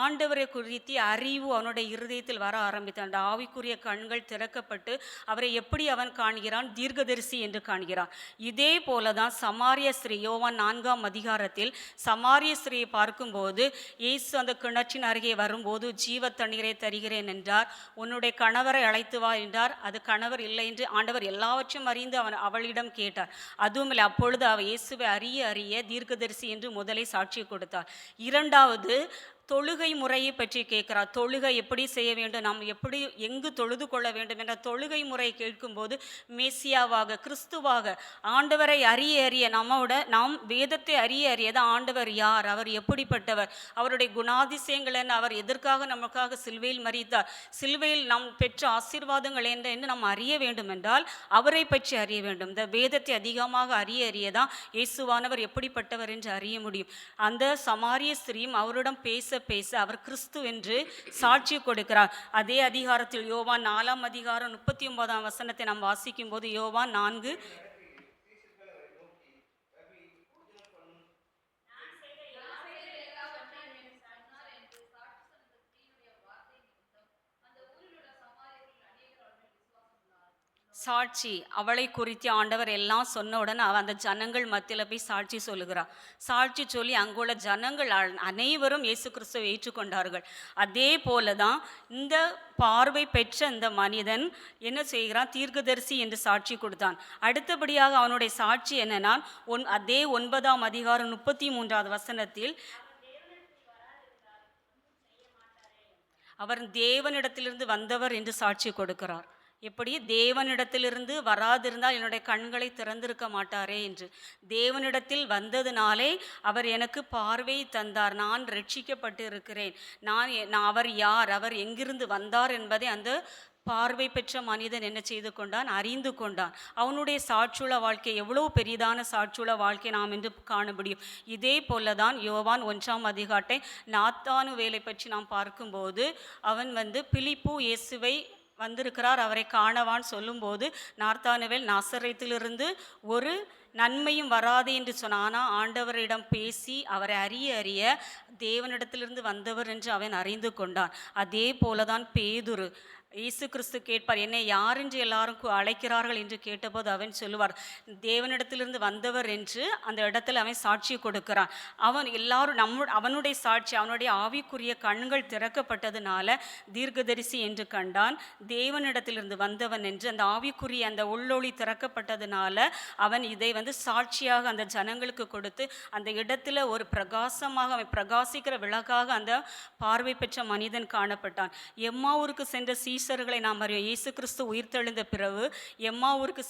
ஆண்டவரை குறித்து அறிவு அவனுடைய இருதயத்தில் வர ஆரம்பித்தான். அந்த ஆவிக்குரிய கண்கள் திறக்கப்பட்டு அவரை எப்படி அவன் காண்கிறான்? தீர்க்கதரிசி என்று காண்கிறான். இதே போலதான் சமாரிய ஸ்திரீ, யோவான் 4ஆம் அதிகாரத்தில் சமாரிய ஸ்திரீயை பார்க்கும்போது இயேசு அந்த கிணற்றின் அருகே வரும்போது ஜீவ தண்ணீரை தருகிறேன் என்றார். உன்னுடைய கணவரை அழைத்து வா என்றார். அது கணவர் இல்லை என்று ஆண்டவர் எல்லாவற்றையும் அறிந்து அவளிடம் கேட்டார். அதுவும் இல்லை, அப்பொழுது அவள் இயேசுவை அறிய தீர்க்கதரிசி என்று முதலை சாட்சி கொடுத்தார். இரண்டாவது தொழுகை முறையை பற்றி கேட்கிறார். தொழுகை எப்படி செய்ய வேண்டும், நாம் எப்படி எங்கு தொழுது கொள்ள வேண்டும் என்ற தொழுகை முறையை கேட்கும்போது மேசியாவாக கிறிஸ்துவாக ஆண்டவரை அறிய நாம் வேதத்தை அறியதான் ஆண்டவர் யார், அவர் எப்படிப்பட்டவர், அவருடைய குணாதிசயங்கள் என்ன, அவர் எதற்காக நமக்காக சிலுவையில் மரித்தார், சிலுவையில் நாம் பெற்ற ஆசீர்வாதங்கள் என்ன என்று நாம் அறிய வேண்டும் என்றால் அவரை பற்றி அறிய வேண்டும். இந்த வேதத்தை அதிகமாக அறியதான் இயேசுவானவர் எப்படிப்பட்டவர் என்று அறிய முடியும். அந்த சமாரிய ஸ்திரீயும் அவரிடம் பேச அவர் கிறிஸ்து என்று சாட்சி கொடுக்கிறார். அதே அதிகாரத்தில் யோவான் 4ஆம் அதிகாரம் 39ஆம் வசனத்தை நாம் வாசிக்கும் போது யோவான் 4 சாட்சி அவளை குறித்து ஆண்டவர் எல்லாம் சொன்ன உடனே அவ அந்த ஜனங்கள் மத்தியில் போய் சாட்சி சொல்லுகிறார். சாட்சி சொல்லி அங்குள்ள ஜனங்கள் அனைவரும் இயேசு கிறிஸ்துவை ஏற்றுக்கொண்டார்கள். அதே போல தான் இந்த பார்வை பெற்ற இந்த மனிதன் என்ன செய்கிறான்? தீர்க்கதரிசி என்று சாட்சி கொடுத்தான். அடுத்தபடியாக அவனுடைய சாட்சி என்னன்னா, அதே 9ஆம் அதிகாரம் 33வது வசனத்தில் அவர் தேவனிடத்திலிருந்து வந்தவர் என்று சாட்சி கொடுக்கிறார். எப்படி? தேவனிடத்திலிருந்து வராதிருந்தால் என்னுடைய கண்களை திறந்திருக்க மாட்டாரே என்று. தேவனிடத்தில் வந்ததினாலே அவர் எனக்கு பார்வை தந்தார். நான் ரட்சிக்கப்பட்டு இருக்கிறேன். அவர் யார், அவர் எங்கிருந்து வந்தார் என்பதை அந்த பார்வை பெற்ற மனிதன் என்ன செய்து கொண்டான்? அறிந்து கொண்டான். அவனுடைய சாட்சியுள்ள வாழ்க்கை எவ்வளவு பெரிதான சாட்சியுள்ள வாழ்க்கை நாம் என்று காண முடியும். இதே போலதான் யோவான் 1ஆம் அதிகாரத்தை நாத்தானுவேலை பற்றி நாம் பார்க்கும்போது அவன் பிலிப்பு இயேசுவை வந்திருக்கிறார், அவரை காணவான் சொல்லும்போது நாத்தானுவேல் நாசரேத்திலிருந்து ஒரு நன்மையும் வராது என்று சொன்னான். ஆனால் ஆண்டவரிடம் பேசி அவரை அறிய தேவனிடத்திலிருந்து வந்தவர் என்று அவன் அறிந்து கொண்டான். அதே போலதான் பேதுரு. இயேசு கிறிஸ்து கேட்பார், என்னை யார் என்று எல்லாரும் அழைக்கிறார்கள் என்று கேட்டபோது அவன் சொல்லுவார், தேவனிடத்திலிருந்து வந்தவர் என்று அந்த இடத்துல அவன் சாட்சி கொடுக்கிறான். அவன் எல்லாரும் அவனுடைய சாட்சி, அவனுடைய ஆவிக்குரிய கண்கள் திறக்கப்பட்டதுனால தீர்க்கதரிசி என்று கண்டான். தேவனிடத்திலிருந்து வந்தவன் என்று அந்த ஆவிக்குரிய அந்த உள்ளொளி திறக்கப்பட்டதுனால அவன் இதை சாட்சியாக அந்த ஜனங்களுக்கு கொடுத்து அந்த இடத்துல ஒரு பிரகாசமாக அவன் பிரகாசிக்கிற விளக்காக அந்த பார்வை பெற்ற மனிதன் காணப்பட்டான். எம்மாவூருக்கு சென்ற சீஷர்களை நாம் அறிவோம். இயேசு கிறிஸ்து உயிர்த்தெழுந்த பிறகு எம்மாவூருக்கு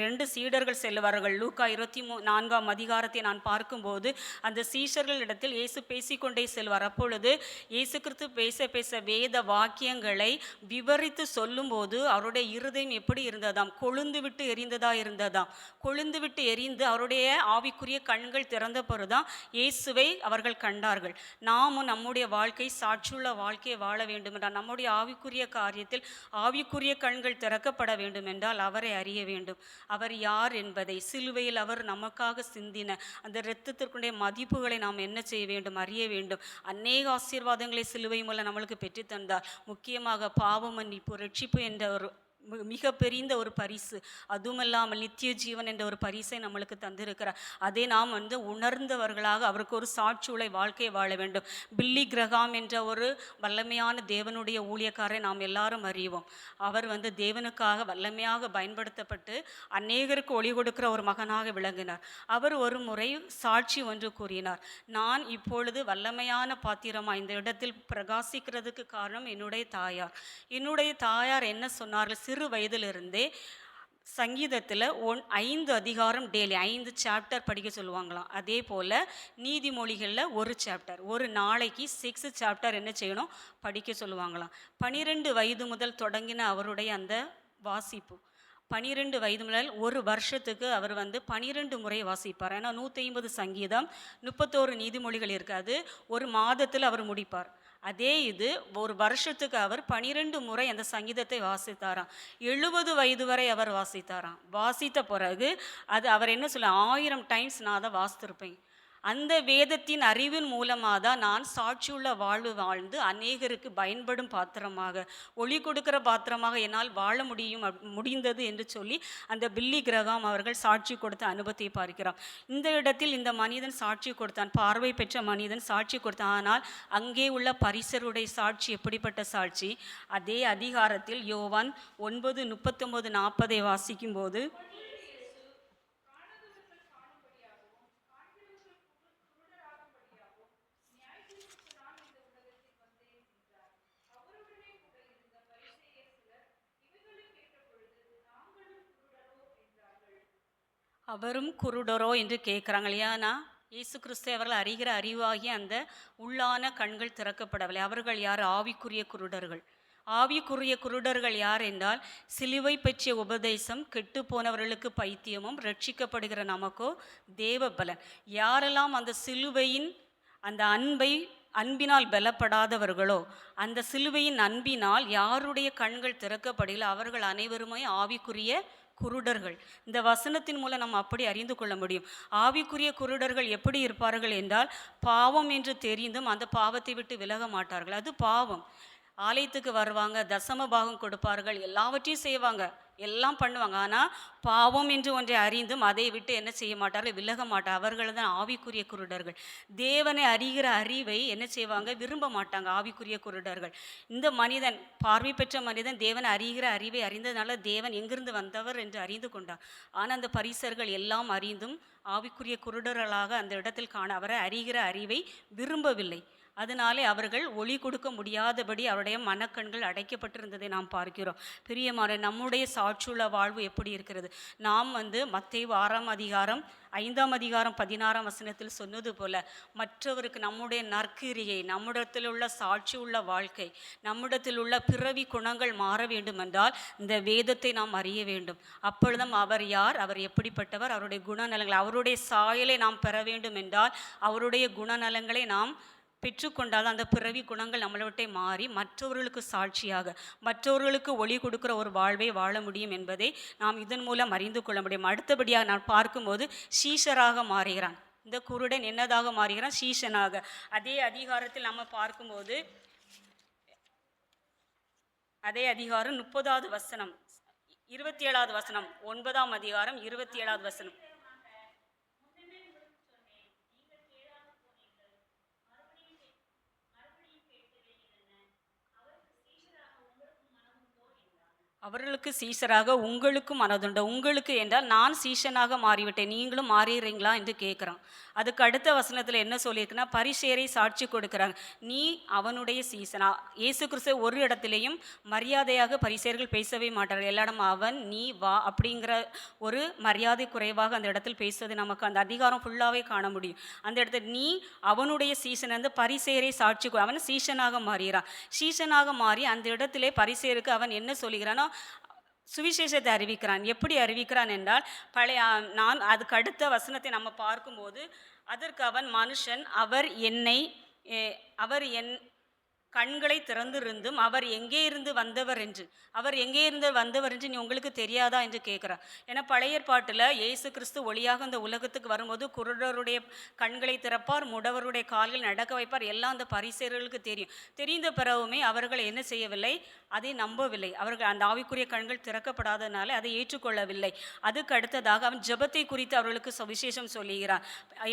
2 சீடர்கள் செல்வார்கள். லூக்கா 24ஆம் அதிகாரத்தை நான் பார்க்கும்போது அந்த சீஷர்கள் இடத்தில் இயேசு பேசிக்கொண்டே செல்வார். அப்பொழுது இயேசு கிறிஸ்து பேச வேத வாக்கியங்களை விவரித்து சொல்லும்போது அவருடைய இருதயம் எப்படி இருந்ததாம்? கொழுந்து விட்டு எரிந்ததா இருந்ததாம். கொழுந்து விட்டு எரிந்து அவருடைய ஆவிக்குரிய கண்கள் திறந்த பிறகுதான் இயேசுவை அவர்கள் கண்டார்கள். நாமும் நம்முடைய வாழ்க்கை சாட்சியுள்ள வாழ்க்கையை வாழ வேண்டும் என்றால், நம்முடைய ஆவிக்குரிய காரியத்தில் ஆவிக்குரிய கண்கள் திறக்கப்பட வேண்டும் என்றால் அவரை அறிய வேண்டும். அவர் யார் என்பதை, சிலுவையில் அவர் நமக்காக சிந்தின அந்த இரத்தத்திற்குடைய மதிப்புகளை நாம் என்ன செய்ய வேண்டும்? அறிய வேண்டும். அநேக ஆசீர்வாதங்களை சிலுவை மூலம் நம்மளுக்கு பெற்றுத்தந்தார். முக்கியமாக பாவ மன்னிப்பு, ரட்சிப்பு என்ற ஒரு மிக பெரிய ஒரு பரிசு, அதுவுமல்லாமல் நித்திய ஜீவன் என்ற ஒரு பரிசை நம்மளுக்கு தந்திருக்கிறார். அதை நாம் உணர்ந்தவர்களாக அவருக்கு ஒரு சாட்சியுள்ள வாழ்க்கையை வாழ வேண்டும். பில்லி கிரகாம் என்ற ஒரு வல்லமையான தேவனுடைய ஊழியக்காரை நாம் எல்லாரும் அறிவோம். அவர் தேவனுக்காக வல்லமையாக பயன்படுத்தப்பட்டு அநேகருக்கு ஒளி கொடுக்கிற ஒரு மகனாக விளங்கினார். அவர் ஒரு முறை சாட்சி ஒன்று கூறினார், நான் இப்பொழுது வல்லமையான பாத்திரமாக இந்த இடத்தில் பிரகாசிக்கிறதுக்கு காரணம் என்னுடைய தாயார் என்ன சொன்னார்கள்? சிறு வயதிலிருந்தே சங்கீதத்தில் 5 அதிகாரம் டெய்லி 5 சாப்டர் படிக்க சொல்லுவாங்களாம். அதே போல் நீதிமொழிகளில் ஒரு சாப்டர், ஒரு நாளைக்கு 6 சாப்டர் என்ன செய்யணும்? படிக்க சொல்லுவாங்களாம். 12 வயது முதல் தொடங்கின அவருடைய அந்த வாசிப்பு, 12 வயது முதல் ஒரு வருஷத்துக்கு அவர் 12 முறை வாசிப்பார். ஏன்னா 150 சங்கீதம், 31 நீதிமொழிகள் இருக்காது. ஒரு மாதத்தில் அவர் முடிப்பார். அதே இது ஒரு வருஷத்துக்கு அவர் 12 முறை அந்த சங்கீதத்தை வாசித்தாராம். 70 வயது வரை அவர் வாசித்தாராம். வாசித்த பிறகு அது அவர் என்ன சொல்ல, 1000 டைம்ஸ் நான் அதை வாசித்திருப்பேன். அந்த வேதத்தின் அறிவின் மூலமாக தான் நான் சாட்சியுள்ள வாழ்வு வாழ்ந்து அநேகருக்கு பயன்படும் பாத்திரமாக, ஒளி கொடுக்கிற பாத்திரமாக என்னால் வாழ முடிந்தது என்று சொல்லி அந்த பில்லி கிரகாம் அவர்கள் சாட்சி கொடுத்த அனுபவத்தை பார்க்கிறோம். இந்த இடத்தில் இந்த மனிதன் சாட்சி கொடுத்தான், பார்வை பெற்ற மனிதன் சாட்சி கொடுத்தான். ஆனால் அங்கே உள்ள பரிசருடைய சாட்சி எப்படிப்பட்ட சாட்சி? அதே அதிகாரத்தில் யோவான் 9:39-40 வாசிக்கும்போது, அவரும் குருடரோ என்று கேட்குறாங்க இல்லையானா, இயேசு கிறிஸ்து அவர்கள் அறிகிற அறிவாகி அந்த உள்ளான கண்கள் திறக்கப்படவில்லை. அவர்கள் யார்? ஆவிக்குரிய குருடர்கள். ஆவிக்குரிய குருடர்கள் யார் என்றால், சிலுவை பற்றிய உபதேசம் கெட்டு போனவர்களுக்கு பைத்தியமும் ரட்சிக்கப்படுகிற நமக்கோ தேவ பலன். யாரெல்லாம் அந்த சிலுவையின் அந்த அன்பினால் பலப்படாதவர்களோ, அந்த சிலுவையின் அன்பினால் யாருடைய கண்கள் திறக்கப்படல, அவர்கள் அனைவருமே ஆவிக்குரிய குருடர்கள். இந்த வசனத்தின் மூலம் நம்ம அப்படி அறிந்து கொள்ள முடியும். ஆவிக்குரிய குருடர்கள் எப்படி இருப்பார்கள் என்றால், பாவம் என்று தெரிந்தும் அந்த பாவத்தை விட்டு விலக மாட்டார்கள். அது பாவம். ஆலயத்துக்கு வருவாங்க, தசம பாகம் கொடுப்பார்கள், எல்லாவற்றையும் செய்வாங்க, எல்லாம் பண்ணுவாங்க. ஆனால் பாவம் என்று ஒன்றை அறிந்தும் அதை விட்டு என்ன செய்ய மாட்டார்கள், விலக மாட்டார். அவர்கள் தான் ஆவிக்குரிய குருடர்கள். தேவனை அறிகிற அறிவை என்ன செய்வாங்க, விரும்ப மாட்டாங்க ஆவிக்குரிய குருடர்கள். இந்த மனிதன், பார்வை பெற்ற மனிதன், தேவனை அறிகிற அறிவை அறிந்ததுனால தேவன் எங்கிருந்து வந்தவர் என்று அறிந்து கொண்டார். ஆனால் அந்த பரிசர்கள் எல்லாம் அறிந்தும் ஆவிக்குரிய குருடர்களாக அந்த இடத்தில் காண அவரை அறிகிற அறிவை விரும்பவில்லை. அதனாலே அவர்கள் ஒளி கொடுக்க முடியாதபடி அவருடைய மனக்கண்கள் அடைக்கப்பட்டிருந்ததை நாம் பார்க்கிறோம். பிரியமான நம்முடைய சாட்சியுள்ள வாழ்வு எப்படி இருக்கிறது? நாம் மத்தேயு 6ஆம் அதிகாரம் 5ஆம் அதிகாரம் 16ஆம் வசனத்தில் சொன்னது போல மற்றவருக்கு நம்முடைய நற்கிரியை, நம்மிடத்தில் உள்ள சாட்சி உள்ள வாழ்க்கை, நம்மிடத்தில் உள்ள பிறவி குணங்கள் மாற வேண்டும் என்றால் இந்த வேதத்தை நாம் அறிய வேண்டும். அப்பொழுதும் அவர் யார், அவர் எப்படிப்பட்டவர், அவருடைய குணநலங்கள், அவருடைய சாயலை நாம் பெற வேண்டும் என்றால் அவருடைய குணநலங்களை நாம் பெற்றுக்கொண்டால் அந்த பிறவி குணங்கள் நம்மளை மாறி மற்றவர்களுக்கு சாட்சியாக, மற்றவர்களுக்கு ஒளி கொடுக்குற ஒரு வாழ்வை வாழ முடியும் என்பதை நாம் இதன் மூலம் அறிந்து கொள்ள முடியும். அடுத்தபடியாக நான் பார்க்கும்போது சீஷராக மாறுகிறான். இந்த குருடன் என்னதாக மாறுகிறான்? சீஷனாக. அதே அதிகாரத்தில் நம்ம பார்க்கும்போது அதே அதிகாரம் 30வது வசனம், 27வது வசனம், 9ஆம் அதிகாரம் 27வது வசனம். அவர்களுக்கு சீஷராக உங்களுக்கும் மனதுண்டு. உங்களுக்கு என்றால் நான் சீஷனாக மாறிவிட்டேன், நீங்களும் மாறிடுறீங்களா என்று கேட்குறான். அதுக்கு அடுத்த வசனத்தில் என்ன சொல்லியிருக்குன்னா, பரிசேயரை சாட்சி கொடுக்குறாங்க, நீ அவனுடைய சீசனா. இயேசு கிறிஸ்து ஒரு இடத்துலையும் மரியாதையாக பரிசேயர்கள் பேசவே மாட்டார்கள். எல்லா இடம் அவன், நீ, வா அப்படிங்கிற ஒரு மரியாதை குறைவாக அந்த இடத்தில் பேசுவது நமக்கு அந்த அதிகாரம் ஃபுல்லாகவே காண முடியும். அந்த இடத்துல நீ அவனுடைய சீசன் பரிசேயரை சாட்சி, அவன் சீஷனாக மாறுகிறான். சீஷனாக மாறி அந்த இடத்திலே பரிசேயருக்கு அவன் என்ன சொல்லுகிறானோ சுவிசேஷத்தை அறிவிக்கிறான். எப்படி அறிவிக்கிறான் என்றால், நான் அதுக்கு அடுத்த வசனத்தை நம்ம பார்க்கும்போது, அதற்கு அவன் மனுஷன், அவர் என் கண்களை திறந்திருந்தும் அவர் எங்கே இருந்து வந்தவர் என்று நீ உங்களுக்கு தெரியாதா என்று கேட்குறார். ஏன்னா பழைய ஏற்பாட்டில் இயேசு கிறிஸ்து ஒளியாக இந்த உலகத்துக்கு வரும்போது குருடருடைய கண்களை திறப்பார், முடவருடைய கால்கள் நடக்க வைப்பார், எல்லாம் அந்த பரிசேயர்களுக்கு தெரிந்த பிறகுமே அவர்கள் என்ன செய்யவில்லை, அதை நம்பவில்லை. அவர்கள் அந்த ஆவிக்குரிய கண்கள் திறக்கப்படாதனால அதை ஏற்றுக்கொள்ளவில்லை. அதுக்கு அடுத்ததாக அவன் ஜெபத்தை குறித்து அவர்களுக்கு சுவிசேஷம் சொல்லுகிறார்.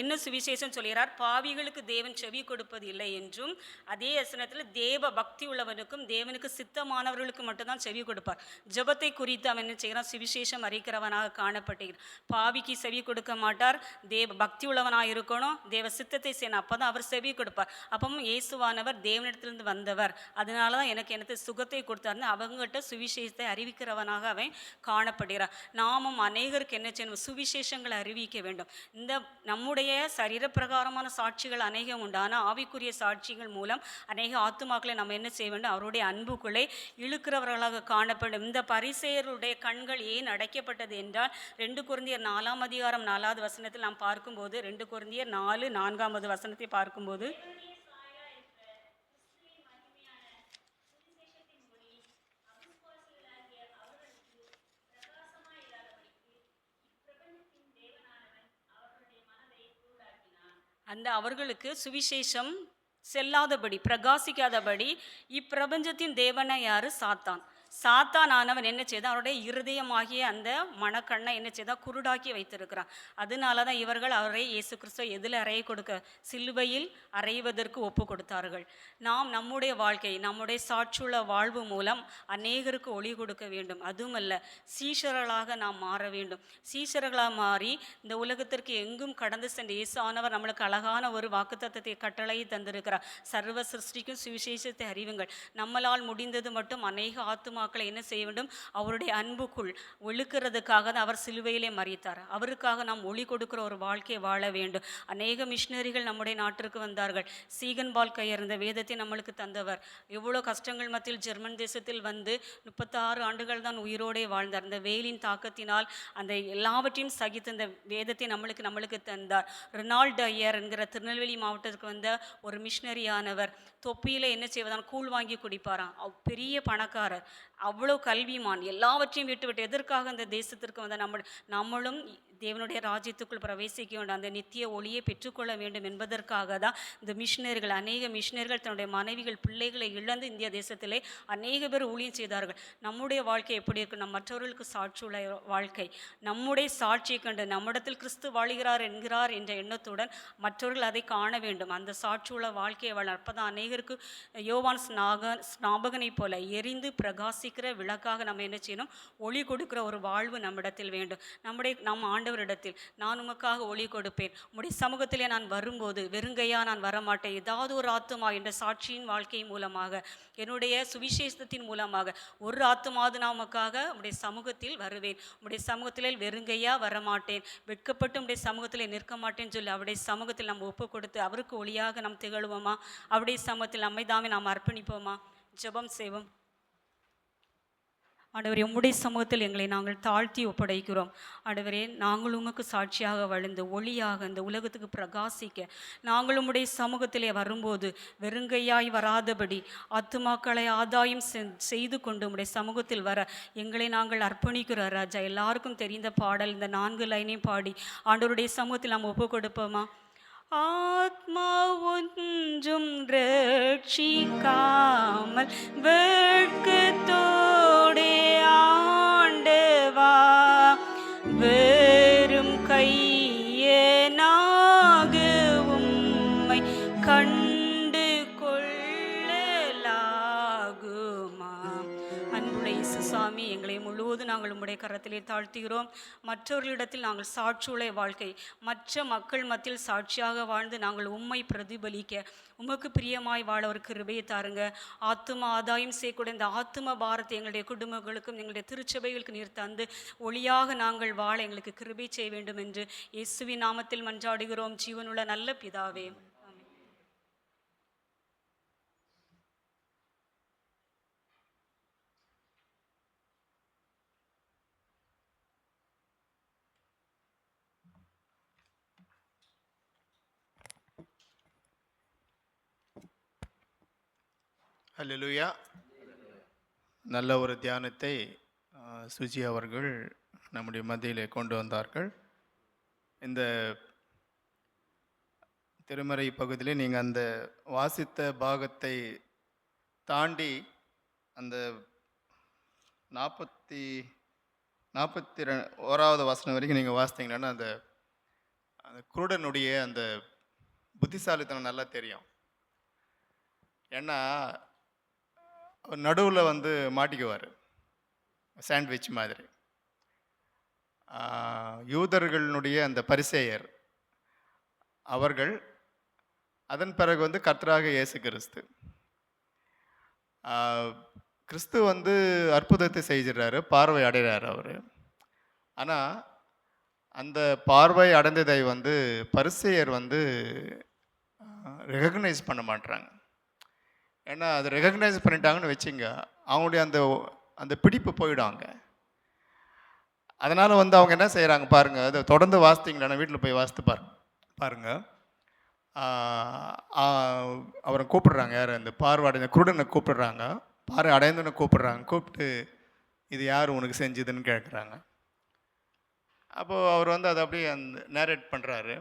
என்ன சுவிசேஷம் சொல்லுகிறார்? பாவிகளுக்கு தேவன் செவி கொடுப்பது இல்லை என்றும், அதே வசனத்தில் தேவ பக்தி உள்ளவனுக்கும் தேவனுக்கு சித்தமானவர்களுக்கு மட்டும்தான் செவி கொடுப்பார். ஜெபத்தை குறித்து அவன் என்ன செய்கிறான்? சுவிசேஷம் அறிக்கிறவனாக காணப்பட்டுகிறான். பாவிக்கு செவி கொடுக்க மாட்டார், தேவ பக்தி உள்ளவனாக இருக்கணும், தேவ சித்தத்தை செய்யணும், அப்போ தான் அவர் செவி கொடுப்பார். அப்பவும் இயேசுவானவர் தேவனிடத்திலிருந்து வந்தவர், அதனால தான் எனக்கு எனக்கு சுகத்தை கொடுத்தாருன்னு அவங்ககிட்ட சுவிசேஷத்தை அறிவிக்கிறவனாக அவன் காணப்படுகிறார். நாமும் அநேகருக்கு என்ன செய்யணும்? சுவிசேஷங்களை அறிவிக்க வேண்டும். இந்த நம்முடைய சரீரப்பிரகாரமான சாட்சிகள் அநேகம் உண்டு, ஆனால் ஆவிக்குரிய சாட்சிகள் மூலம் அநேக ஆத்துமாக்களை நம்ம என்ன செய்ய வேண்டும்? அவருடைய அன்புக்குள்ளே இழுக்கிறவர்களாக காணப்படும். இந்த பரிசேயருடைய கண்கள் ஏன் அடைக்கப்பட்டது என்றால் 2 கொரிந்தியர் 4ஆம் அதிகாரம் 4வது வசனத்தில் நாம் பார்க்கும்போது, 2 கொரிந்தியர் 4:4 வசனத்தை பார்க்கும்போது, அந்த அவர்களுக்கு சுவிசேஷம் செல்லாதபடி, பிரகாசிக்காதபடி இப்பிரபஞ்சத்தின் தேவனை யாரு? சாத்தான் ஆனவன் என்ன செய்தான்? அவருடைய இருதயமாகிய அந்த மனக்கண்ணை என்ன செய்தான்? குருடாக்கி வைத்திருக்கிறான். அதனால தான் இவர்கள் அவரை இயேசு கிறிஸ்துவ எதில் அறைய கொடுக்க? சிலுவையில் அறைவதற்கு ஒப்பு கொடுத்தார்கள். நாம் நம்முடைய வாழ்க்கை, நம்முடைய சாட்சியுள்ள வாழ்வு மூலம் அநேகருக்கு ஒளி கொடுக்க வேண்டும். அதுவுமல்ல, சீஷர்களாக நாம் மாற வேண்டும். சீஷர்களாக மாறி இந்த உலகத்திற்கு எங்கும் கடந்து சென்ற இயேசு ஆனவர் நம்மளுக்கு அழகான ஒரு வாக்குத்தத்தத்தை கட்டளையை தந்திருக்கிறார். சர்வ சிருஷ்டிக்கும் சுவிசேஷத்தை அறிவுங்கள். நம்மளால் முடிந்தது மட்டும் அநேக ஆத்துமாக்களை என்ன செய்ய வேண்டும்? அவருடைய அன்புக்குள் ஒழுக்கிறதுக்காக தான் அவர் சிலுவையிலே மரித்தார். அவருக்காக நாம் ஒளி கொடுக்கிற ஒரு வாழ்க்கையை வாழ வேண்டும். அநேக மிஷினரிகள் நம்முடைய நாட்டிற்கு வந்தார்கள். சீகன் பால் கையர் இந்த வேதத்தை நம்மளுக்கு தந்தவர். எவ்வளோ கஷ்டங்கள் மத்தியில் ஜெர்மன் தேசத்தில் 36 ஆண்டுகள் தான் உயிரோடே வாழ்ந்தார். இந்த வெயிலின் தாக்கத்தினால் அந்த எல்லாவற்றையும் சகித்து இந்த வேதத்தை நம்மளுக்கு தந்தார். ரெனால்ட் ஐயர் என்கிற திருநெல்வேலி மாவட்டத்துக்கு வந்த ஒரு மிஷினரியானவர் தொப்பியில் என்ன செய்வதான்? கூழ் வாங்கி குடிப்பாராம். பெரிய பணக்காரர், அவ்வளோ கல்விமான், எல்லாவற்றையும் விட்டு எதற்காக இந்த தேசத்திற்கு வந்த நம்மளும் தேவனுடைய ராஜ்யத்துக்குள் பிரவேசிக்க வேண்டும், அந்த நித்திய ஒளியை பெற்றுக்கொள்ள வேண்டும் என்பதற்காக தான் இந்த மிஷினரிகள், அநேக மிஷினரிகள் தன்னுடைய மனைவிகள் பிள்ளைகளை இழந்து இந்திய தேசத்திலே அநேக பேர் ஊழியம் செய்தார்கள். நம்முடைய வாழ்க்கை எப்படி இருக்கு? நம் மற்றவர்களுக்கு சாட்சியுள்ள வாழ்க்கை, நம்முடைய சாட்சியை கண்டு நம்மிடத்தில் கிறிஸ்து வாழுகிறார் என்கிறார் என்ற எண்ணத்துடன் மற்றவர்கள் அதை காண வேண்டும். அந்த சாட்சியுள்ள வாழ்க்கையை வளர்ப்பதான் அநேகருக்கு யோவான் ஸ்நாபகனை போல எரிந்து பிரகாசிக்கிற விளக்காக நம்ம என்ன செய்யணும்? ஒளி கொடுக்கிற ஒரு வாழ்வு நம்மிடத்தில் வேண்டும். நம் ஆண்டவரிடத்தில், நான் உமக்காக ஒளி கொடுப்பேன், உம்முடைய சமூகத்திலே நான் வரும்போது வெறுங்கையா நான் வரமாட்டேன், ஏதாவது ஒரு ஆத்துமா என்ற சாட்சியின் வாழ்க்கை மூலமாக, என்னுடைய சுவிசேஷத்தின் மூலமாக ஒரு ஆத்துமாவது நான் உமக்காக உம்முடைய சமூகத்தில் வருவேன், உம்முடைய சமூகத்திலே வெறுங்கையா வரமாட்டேன், வெட்கப்பட்டு உம்முடைய சமூகத்திலே நிற்க மாட்டேன்னு சொல்லி அவருடைய சமூகத்தில் நம்ம ஒப்பு கொடுத்து அவருக்கு ஒளியாக நாம் திகழ்வோமா? அவருடைய சமூகத்தில் நம்மை தாமே நாம் அர்ப்பணிப்போமா? ஜெபம் செய்வோம். ஆண்டவரே, உம்முடைய சமூகத்தில் எங்களை நாங்கள் தாழ்த்தி ஒப்படைக்கிறோம். ஆண்டவரே, நாங்கள் உமக்கு சாட்சியாக வளர்ந்து ஒளியாக இந்த உலகத்துக்கு பிரகாசிக்க நாங்கள் உம்முடைய சமூகத்திலே வரும்போது வெறுங்கையாய் வராதபடி ஆத்துமாக்களை ஆதாயம் செய்து கொண்டு உம்முடைய சமூகத்தில் வர எங்களை நாங்கள் அர்ப்பணிக்கிறோம். ராஜா, எல்லாருக்கும் தெரிந்த பாடல் இந்த 4 லைனையும் பாடி ஆண்டவருடைய சமூகத்தில் நாம் ஒப்பு கொடுப்போமா? ஆத்மா ஒன்றும் ரட்சிக்காமல் வெட்கத்தோடே ஆண்டவா, வெறும் கையனாக உம்மை கண்டு கொள்ளலாகுமா? அன்புடைய இயேசுசாமி, எங்களை முழுவதும் நாங்கள் உம்முடைய கரத்திலே தாழ்த்துகிறோம். மற்றவர்களிடத்தில் நாங்கள் சாட்சியுள்ள வாழ்க்கை, மற்ற மக்கள் மத்தியில் சாட்சியாக வாழ்ந்து நாங்கள் உம்மை பிரதிபலிக்க உமக்கு பிரியமாய் வாழ ஒரு கிருபையை தாருங்க. ஆத்தும ஆதாயம் செய்யக்கூடிய இந்த ஆத்தும பாரத்தை எங்களுடைய குடும்பங்களுக்கும் எங்களுடைய திருச்சபைகளுக்கு நீர் தந்து ஒளியாக நாங்கள் வாழ எங்களுக்கு கிருபை செய்ய வேண்டும் என்று இயேசுவின் நாமத்தில் மன்றாடுகிறோம் ஜீவனுள்ள நல்ல பிதாவே. ஹல்லேலூயா. நல்ல ஒரு தியானத்தை சுஜி அவர்கள் நம்முடைய மத்தியிலே கொண்டு வந்தார்கள். இந்த திருமறை பகுதியிலே நீங்கள் அந்த வாசித்த பாகத்தை தாண்டி அந்த 41வது வசனம் வரைக்கும் நீங்கள் வாசித்தீங்கன்னா அந்த குருடனுடைய அந்த புத்திசாலித்தனம் நல்லா தெரியும். ஏன்னா அவர் நடுவில் வந்து மாட்டிக்குவார், சாண்ட்விச் மாதிரி. யூதர்களுடைய அந்த பரிசேயர் அவர்கள், அதன் பிறகு வந்து கர்த்தராக இயேசு கிறிஸ்து. கிறிஸ்து வந்து அற்புதத்தை செய்கிறாரு, பார்வை அடைகிறார் அவர். ஆனால் அந்த பார்வை அடைந்ததை வந்து பரிசேயர் வந்து ரெகக்னைஸ் பண்ண மாட்டாங்க. ஏன்னா அது ரெகக்னைஸ் பண்ணிட்டாங்கன்னு வச்சுங்க, அவங்களுடைய அந்த அந்த பிடிப்பு போயிடுவாங்க. அதனால் வந்து அவங்க என்ன செய்கிறாங்க பாருங்கள், அதை தொடர்ந்து வாசித்தீங்களா, வீட்டில் போய் வாசித்து பாருங்கள். அவரை கூப்பிடுறாங்க, யார் அந்த பார்வை அடைந்த குருடனை கூப்பிடுறாங்க, பார்வை அடைந்தவனை கூப்பிட்டு இது யார் உனக்கு செஞ்சதுன்னு கேட்குறாங்க. அப்போது அவர் வந்து அதை அப்படியே அந்த நேரேட் பண்ணுறாரு.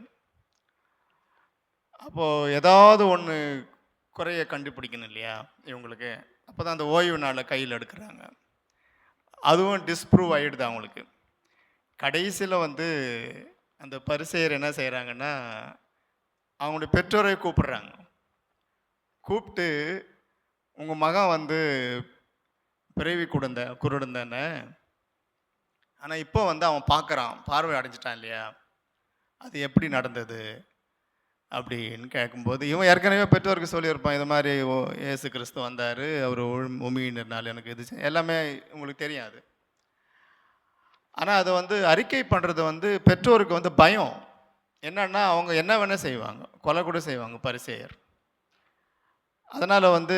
அப்போது ஏதாவது ஒன்று குறைய கண்டுபிடிக்கணும் இல்லையா இவங்களுக்கு. அப்போ தான் அந்த ஓய்வு நாளை கையில் எடுக்கிறாங்க. அதுவும் டிஸ்ப்ரூவ் ஆகிடுது அவங்களுக்கு. கடைசியில் வந்து அந்த பரிசேயர் என்ன செய்கிறாங்கன்னா, அவங்களுடைய பெற்றோரை கூப்பிடுறாங்க. கூப்பிட்டு, உங்கள் மகன் வந்து பிறவி குருடன் தானே, ஆனால் இப்போ வந்து அவன் பார்க்குறான், பார்வை அடைஞ்சிட்டான் இல்லையா, அது எப்படி நடந்தது அப்படின்னு கேட்கும்போது, இவன் ஏற்கனவே பெற்றோருக்கு சொல்லியிருப்பான், இது மாதிரி இயேசு கிறிஸ்து வந்தார், அவர் உமியினால எனக்கு இது எல்லாமே உங்களுக்கு தெரியாது. ஆனால் அதை வந்து அறிக்கை பண்ணுறது வந்து பெற்றோருக்கு வந்து பயம். என்னன்னா அவங்க என்ன வேணால் செய்வாங்க, கொலை கூட செய்வாங்க பரிசேயர். அதனால் வந்து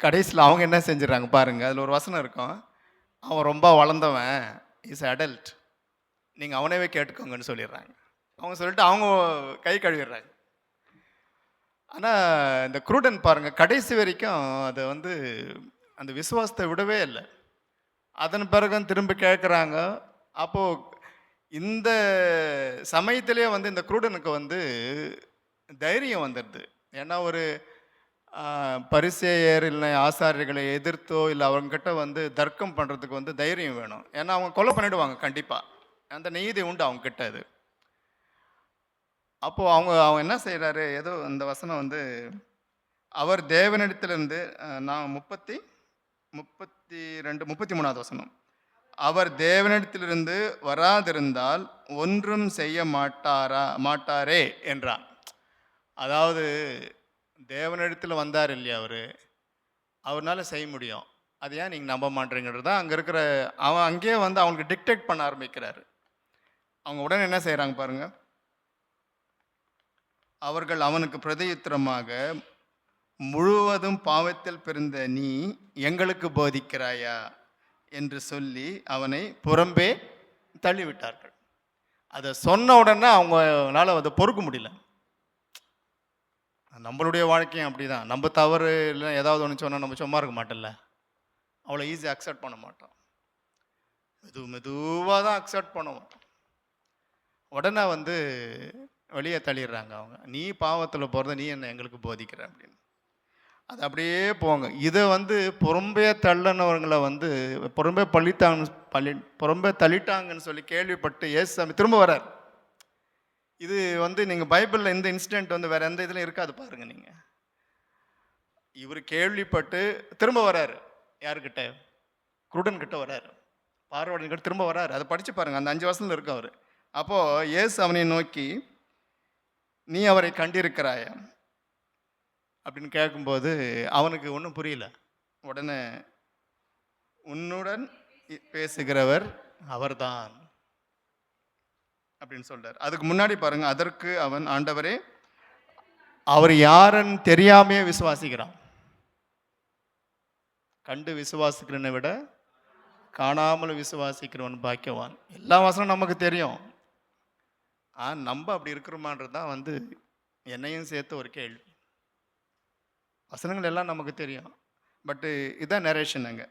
கடைசியில் அவங்க என்ன செஞ்சிடறாங்க பாருங்கள், அதில் ஒரு வசனம் இருக்கும், அவன் ரொம்ப வளர்ந்தவன், இஸ் அடல்ட், நீங்கள் அவனவே கேட்டுக்கோங்கன்னு சொல்லிடுறாங்க. அவங்க சொல்லிட்டு அவங்க கை கழுவிடுறாங்க. ஆனால் இந்த குருடன் பாருங்கள், கடைசி வரைக்கும் அதை வந்து அந்த விசுவாசத்தை விடவே இல்லை. அதன் பிறகு திரும்ப கேட்குறாங்க. அப்போது இந்த சமயத்திலே வந்து இந்த குருடனுக்கு வந்து தைரியம் வந்துடுது. ஏன்னா ஒரு பரிசேயர் இல்லை ஆசாரியர்களை எதிர்த்தோ இல்லை அவங்ககிட்ட வந்து தர்க்கம் பண்ணுறதுக்கு வந்து தைரியம் வேணும். ஏன்னா அவங்க கொலை பண்ணிடுவாங்க கண்டிப்பாக. அந்த நீதி உண்டு அவங்க கிட்ட அது. அப்போது அவன் என்ன செய்கிறாரு, ஏதோ இந்த வசனம் வந்து அவர் தேவனிடத்திலிருந்து நான் 33வது வசனம். அவர் தேவனிடத்திலிருந்து வராதிருந்தால் ஒன்றும் செய்ய மாட்டாரே என்றான். அதாவது தேவனிடத்தில் வந்தார் இல்லையா அவர்னால செய்ய முடியும். அது ஏன் நீங்கள் நம்ப மாட்டேங்கிறது தான் அங்கே இருக்கிற அவன் அங்கேயே வந்து அவங்களுக்கு டிக்டேட் பண்ண ஆரம்பிக்கிறாரு. அவங்க உடனே என்ன செய்கிறாங்க பாருங்க. அவர்கள் அவனுக்கு பிரதியுத்தரமாக, முழுவதும் பாவத்தில் பிறந்த நீ எங்களுக்கு போதிக்கிறாயா என்று சொல்லி அவனை புறம்பே தள்ளிவிட்டார்கள். அதை சொன்ன உடனே அவங்களால அதை பொறுக்க முடியல. நம்மளுடைய வாழ்க்கையும் அப்படிதான். நம்ம தவறு இல்லை ஏதாவது ஒன்று சொன்னால் நம்ம சும்மா இருக்க மாட்டோம்ல, அவ்வளோ ஈஸியாக அக்செப்ட் பண்ண மாட்டோம். மெதுவாக தான் அக்செப்ட் பண்ணுவோம். உடனே வந்து வெளியே தள்ளிடுறாங்க அவங்க. நீ பாவத்தில் போகிறத நீ என்ன எங்களுக்கு போதிக்கிற அப்படின்னு. அது அப்படியே போங்க. இதை வந்து புறம்பே தள்ளனவங்களை வந்து புறம்பே புறம்பே தள்ளிட்டாங்கன்னு சொல்லி கேள்விப்பட்டு இயேசுசாமி திரும்ப வரார். இது வந்து நீங்கள் பைபிளில் இந்த இன்சிடென்ட் வந்து வேறு எந்த இதுலையும் இருக்காது பாருங்க. நீங்கள் இவர் கேள்விப்பட்டு திரும்ப வராரு. யாருக்கிட்ட? குருடன்கிட்ட வராரு, பார்வையாளர்கிட்ட திரும்ப வராரு. அதை படித்து பாருங்கள், அந்த 5 வருஷத்தில் இருக்கு அவர். அப்போது இயேசு அவனை நோக்கி, நீ அவரை கண்டிருக்கிறாயா அப்படின்னு கேட்கும்போது அவனுக்கு ஒன்றும் புரியல. உடனே உன்னுடன் பேசுகிறவர் அவர்தான் அப்படின்னு சொல்றார். அதுக்கு முன்னாடி பாருங்க, அதற்கு அவன், ஆண்டவரே அவர் யாருன்னு தெரியாமையே விசுவாசிக்கிறான். கண்டு விசுவாசிக்கிறவனை விட காணாமல் விசுவாசிக்கிறவன் பாக்கியவான். எல்லா வசனம் நமக்கு தெரியும். நம்ம அப்படி இருக்கிறோமான்றது தான் வந்து என்னையும் சேர்த்து ஒரு கேள்வி. வசனங்கள் எல்லாம் நமக்கு தெரியும், பட்டு இதான் நரேஷனுங்க.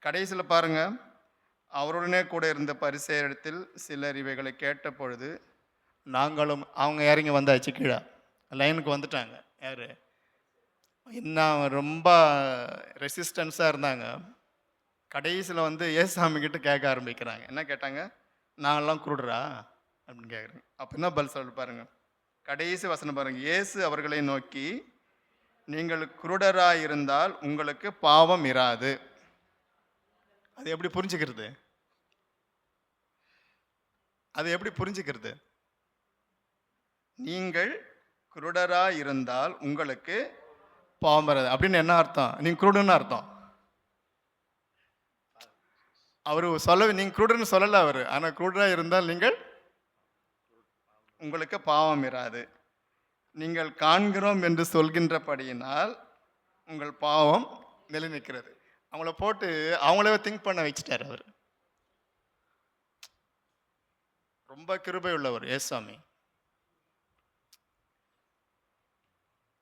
கடைசியில் பாருங்க, அவருடனே கூட இருந்த பரிசேயரிடத்தில் சிலர் இவைகளை கேட்ட பொழுது நாங்களும், அவங்க இறங்கி வந்தாச்சு, கீழே லைனுக்கு வந்துட்டாங்க. யார்? இன்னும் ரொம்ப ரெசிஸ்டன்ஸாக இருந்தாங்க. கடைசியில் வந்து ஏசாமி கிட்ட கேட்க ஆரம்பிக்கிறாங்க. என்ன கேட்டாங்க? நாங்கள்லாம் குருடுறா அப்படின்னு கேட்குறாங்க. அப்போ என்ன பதில் சொல்ல பாருங்க. கடைசி வசனம் பாருங்க. இயேசு அவர்களை நோக்கி, நீங்கள் குருடராக இருந்தால் உங்களுக்கு பாவம் இராது. அது எப்படி புரிஞ்சுக்கிறது? நீங்கள் குருடராக இருந்தால் உங்களுக்கு பாவம் வராது அப்படின்னு என்ன அர்த்தம்? நீங்கள் குருடுன்னு அர்த்தம். அவர் நீங்கள் குருடுன்னு சொல்லலை அவர். ஆனால் குருடராக இருந்தால் உங்களுக்கு பாவம் இராது. நீங்கள் காண்கிறோம் என்று சொல்கின்றபடியினால் உங்கள் பாவம் நிலைநிற்கிறது. அவங்கள போட்டு அவங்களே திங்க் பண்ண வச்சுட்டார் அவர். ரொம்ப கிருபை உள்ளவர் ஏசாமி.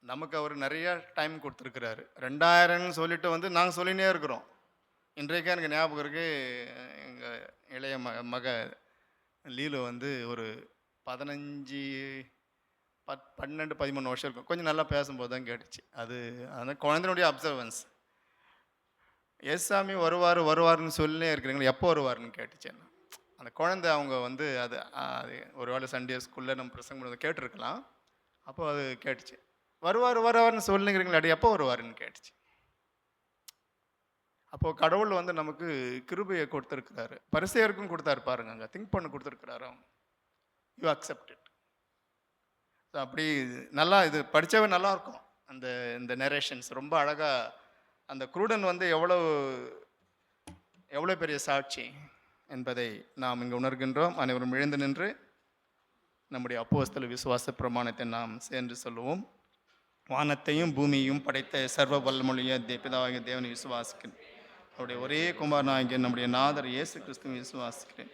நமக்கு அவர் நிறைய டைம் கொடுத்துருக்கிறாரு. 2000 சொல்லிட்டு வந்து நாங்கள் சொல்லினே இருக்கிறோம். இன்றைக்கே எனக்கு ஞாபகம் இருக்கு, எங்கள் இளைய மக லீலு வந்து ஒரு 12-13 வருஷம் இருக்கும். கொஞ்சம் நல்லா பேசும்போது தான் கேட்டுச்சு. அது அந்த குழந்தைனுடைய அப்சர்வன்ஸ். ஏசாமி வருவார்னு சொல்லினே இருக்கிறீங்களா, எப்போ வருவார்னு கேட்டுச்சு. அந்த குழந்தை அவங்க வந்து அது ஒரு வேளை சண்டே ஸ்கூலில் நம்ம பிரசங்கம் பண்ணுறது கேட்டிருக்கலாம். அப்போ அது கேட்டுச்சு, வருவார்னு சொல்லுங்கிறீங்களா, அடி எப்போ வருவாருன்னு கேட்டுச்சு. அப்போது கடவுள் வந்து நமக்கு கிருபையை கொடுத்துருக்கிறாரு. பரிசேயருக்கும் கொடுத்தாரு பாருங்க, அங்கே திங்க் பண்ண கொடுத்துருக்கிறாரு. அவங்க யூ அக்செப்ட் இட். அப்படி நல்லா இது படித்தாவே நல்லாயிருக்கும். இந்த நரேஷன்ஸ் ரொம்ப அழகாக. அந்த குருடன் வந்து எவ்வளோ பெரிய சாட்சி என்பதை நாம் இங்கே உணர்கின்றோம். அனைவரும் எழுந்து நின்று நம்முடைய அப்போஸ்தல விசுவாச பிரமாணத்தை நாம் சேர்ந்து சொல்லுவோம். வானத்தையும் பூமியையும் படைத்த சர்வ வல்லமையுள்ள பிதாவாகிய தேவனை விசுவாசிக்கிறேன். அவருடைய ஒரே குமாரனாகிய நம்முடைய நாதர் இயேசு கிறிஸ்துவை விசுவாசிக்கிறேன்.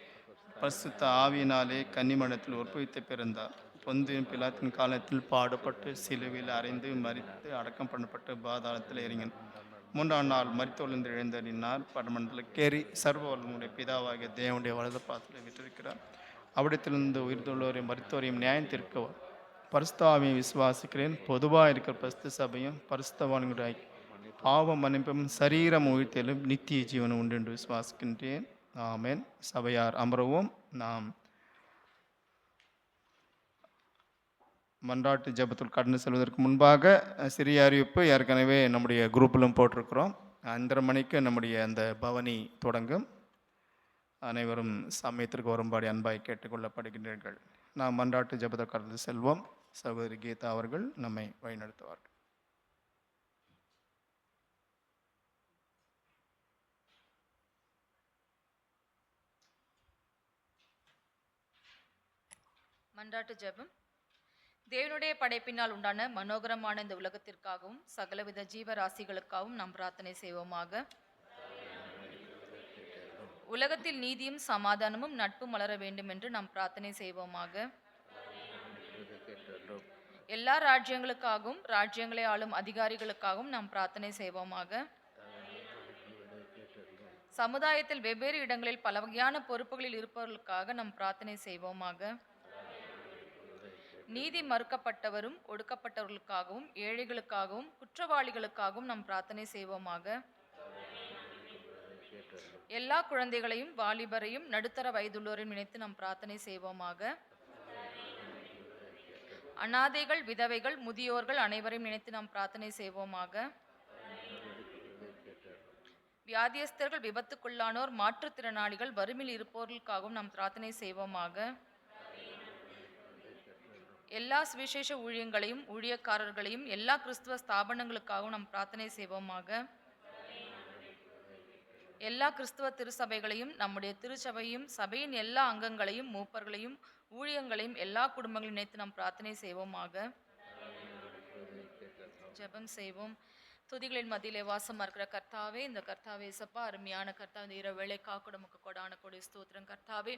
பரிசுத்த ஆவியினாலே கன்னிமடத்தில் உற்பவித்த பிறந்தார். பொந்தியும் பிலாத்தின் காலத்தில் பாடுபட்டு சிலுவையில் அறைந்து மரித்து அடக்கம் பண்ணப்பட்டு பாதாளத்தில் இறங்கினார். 3ஆம் நாள் மரித்தொழுந்து எழுந்தறினார். பரமண்டல கேரி சர்வ வல்லமையுடைய பிதாவாகிய தேவனுடைய வலது பாதத்தில் விட்டிருக்கிறார். அவிடத்திலிருந்து உயிர்த்துள்ளவரையும் மருத்துவரையும் நியாயம் தீர்க்கவர் பரிசுத்தாவையும் விசுவாசிக்கிறேன். பொதுவாக இருக்கிற பரிசுத்த சபையும் பரிசுத்தவான்களுடைய பாவ மன்னிப்பும் சரீரம் உயிர்த்தலும் நித்திய ஜீவனம் உண்டு என்று விசுவாசிக்கின்றேன். ஆமென். சபையார் அமரவும். நாம் மன்றாட்டு ஜெபத்தில் கடந்து செல்வதற்கு முன்பாக சிறிய அறிவிப்பு ஏற்கனவே நம்முடைய குரூப்பிலும் போட்டிருக்கிறோம். 5:30 மணிக்கு நம்முடைய அந்த பவனி தொடங்கும். அனைவரும் சமயத்திற்கு வரும்படி அன்பாய் கேட்டுக்கொள்ளப்படுகின்றீர்கள். நாம் மன்றாட்டு ஜெபத்தில் கடந்து செல்வோம். சகோதரி கீதா அவர்கள் நம்மை வழிநடத்துவார்கள். மன்றாட்டு ஜெபம். தேவனுடைய படைப்பினால் உண்டான மனோகரமான இந்த உலகத்திற்காகவும் சகலவித ஜீவராசிகளுக்காகவும் நாம் பிரார்த்தனை செய்வோமாக. உலகத்தில் நீதியும் சமாதானமும் நட்பும் மலர வேண்டும் என்று நாம் பிரார்த்தனை செய்வோமாக. எல்லா ராஜ்யங்களுக்காகவும் ராஜ்யங்களை ஆளும் அதிகாரிகளுக்காகவும் நாம் பிரார்த்தனை செய்வோமாக. சமுதாயத்தில் வெவ்வேறு இடங்களில் பல வகையான பொறுப்புகளில் இருப்பவர்களுக்காக நாம் பிரார்த்தனை செய்வோமாக. நீதி மறுக்கப்பட்டவரும் ஒடுக்கப்பட்டவர்களுக்காகவும் ஏழைகளுக்காகவும் குற்றவாளிகளுக்காகவும் நாம் பிரார்த்தனை செய்வோமாக. எல்லா குழந்தைகளையும் வாலிபரையும் நடுத்தர வயதுள்ளோரையும் நினைத்து நாம் பிரார்த்தனை செய்வோமாக. அனாதைகள், விதவைகள், முதியோர்கள் அனைவரையும் நினைத்து நாம் பிரார்த்தனை செய்வோமாக. வியாதியஸ்தர்கள், விபத்துக்குள்ளானோர், மாற்றுத்திறனாளிகள், வறுமையில் இருப்பவர்களுக்காகவும் நாம் பிரார்த்தனை செய்வோமாக. எல்லா சுவிசேஷ ஊழியங்களையும் ஊழியக்காரர்களையும் எல்லா கிறிஸ்துவ ஸ்தாபனங்களுக்காகவும் நாம் பிரார்த்தனை செய்வோமாக. எல்லா கிறிஸ்துவ திருச்சபைகளையும் நம்முடைய திருச்சபையும் சபையின் எல்லா அங்கங்களையும் மூப்பர்களையும் ஊழியங்களையும் எல்லா குடும்பங்களையும் நினைத்து நாம் பிரார்த்தனை செய்வோமாக. ஜெபம் செய்வோம். துதிகளின் மத்தியிலே வாசமா இருக்கிற கர்த்தாவே, இந்த கர்த்தாவே சப்பா அருமையான கர்த்தா, இந்த இரவு வேளை காக்கூட நமக்கு கொடான கொடி ஸ்தோத்திரம் கர்த்தாவே.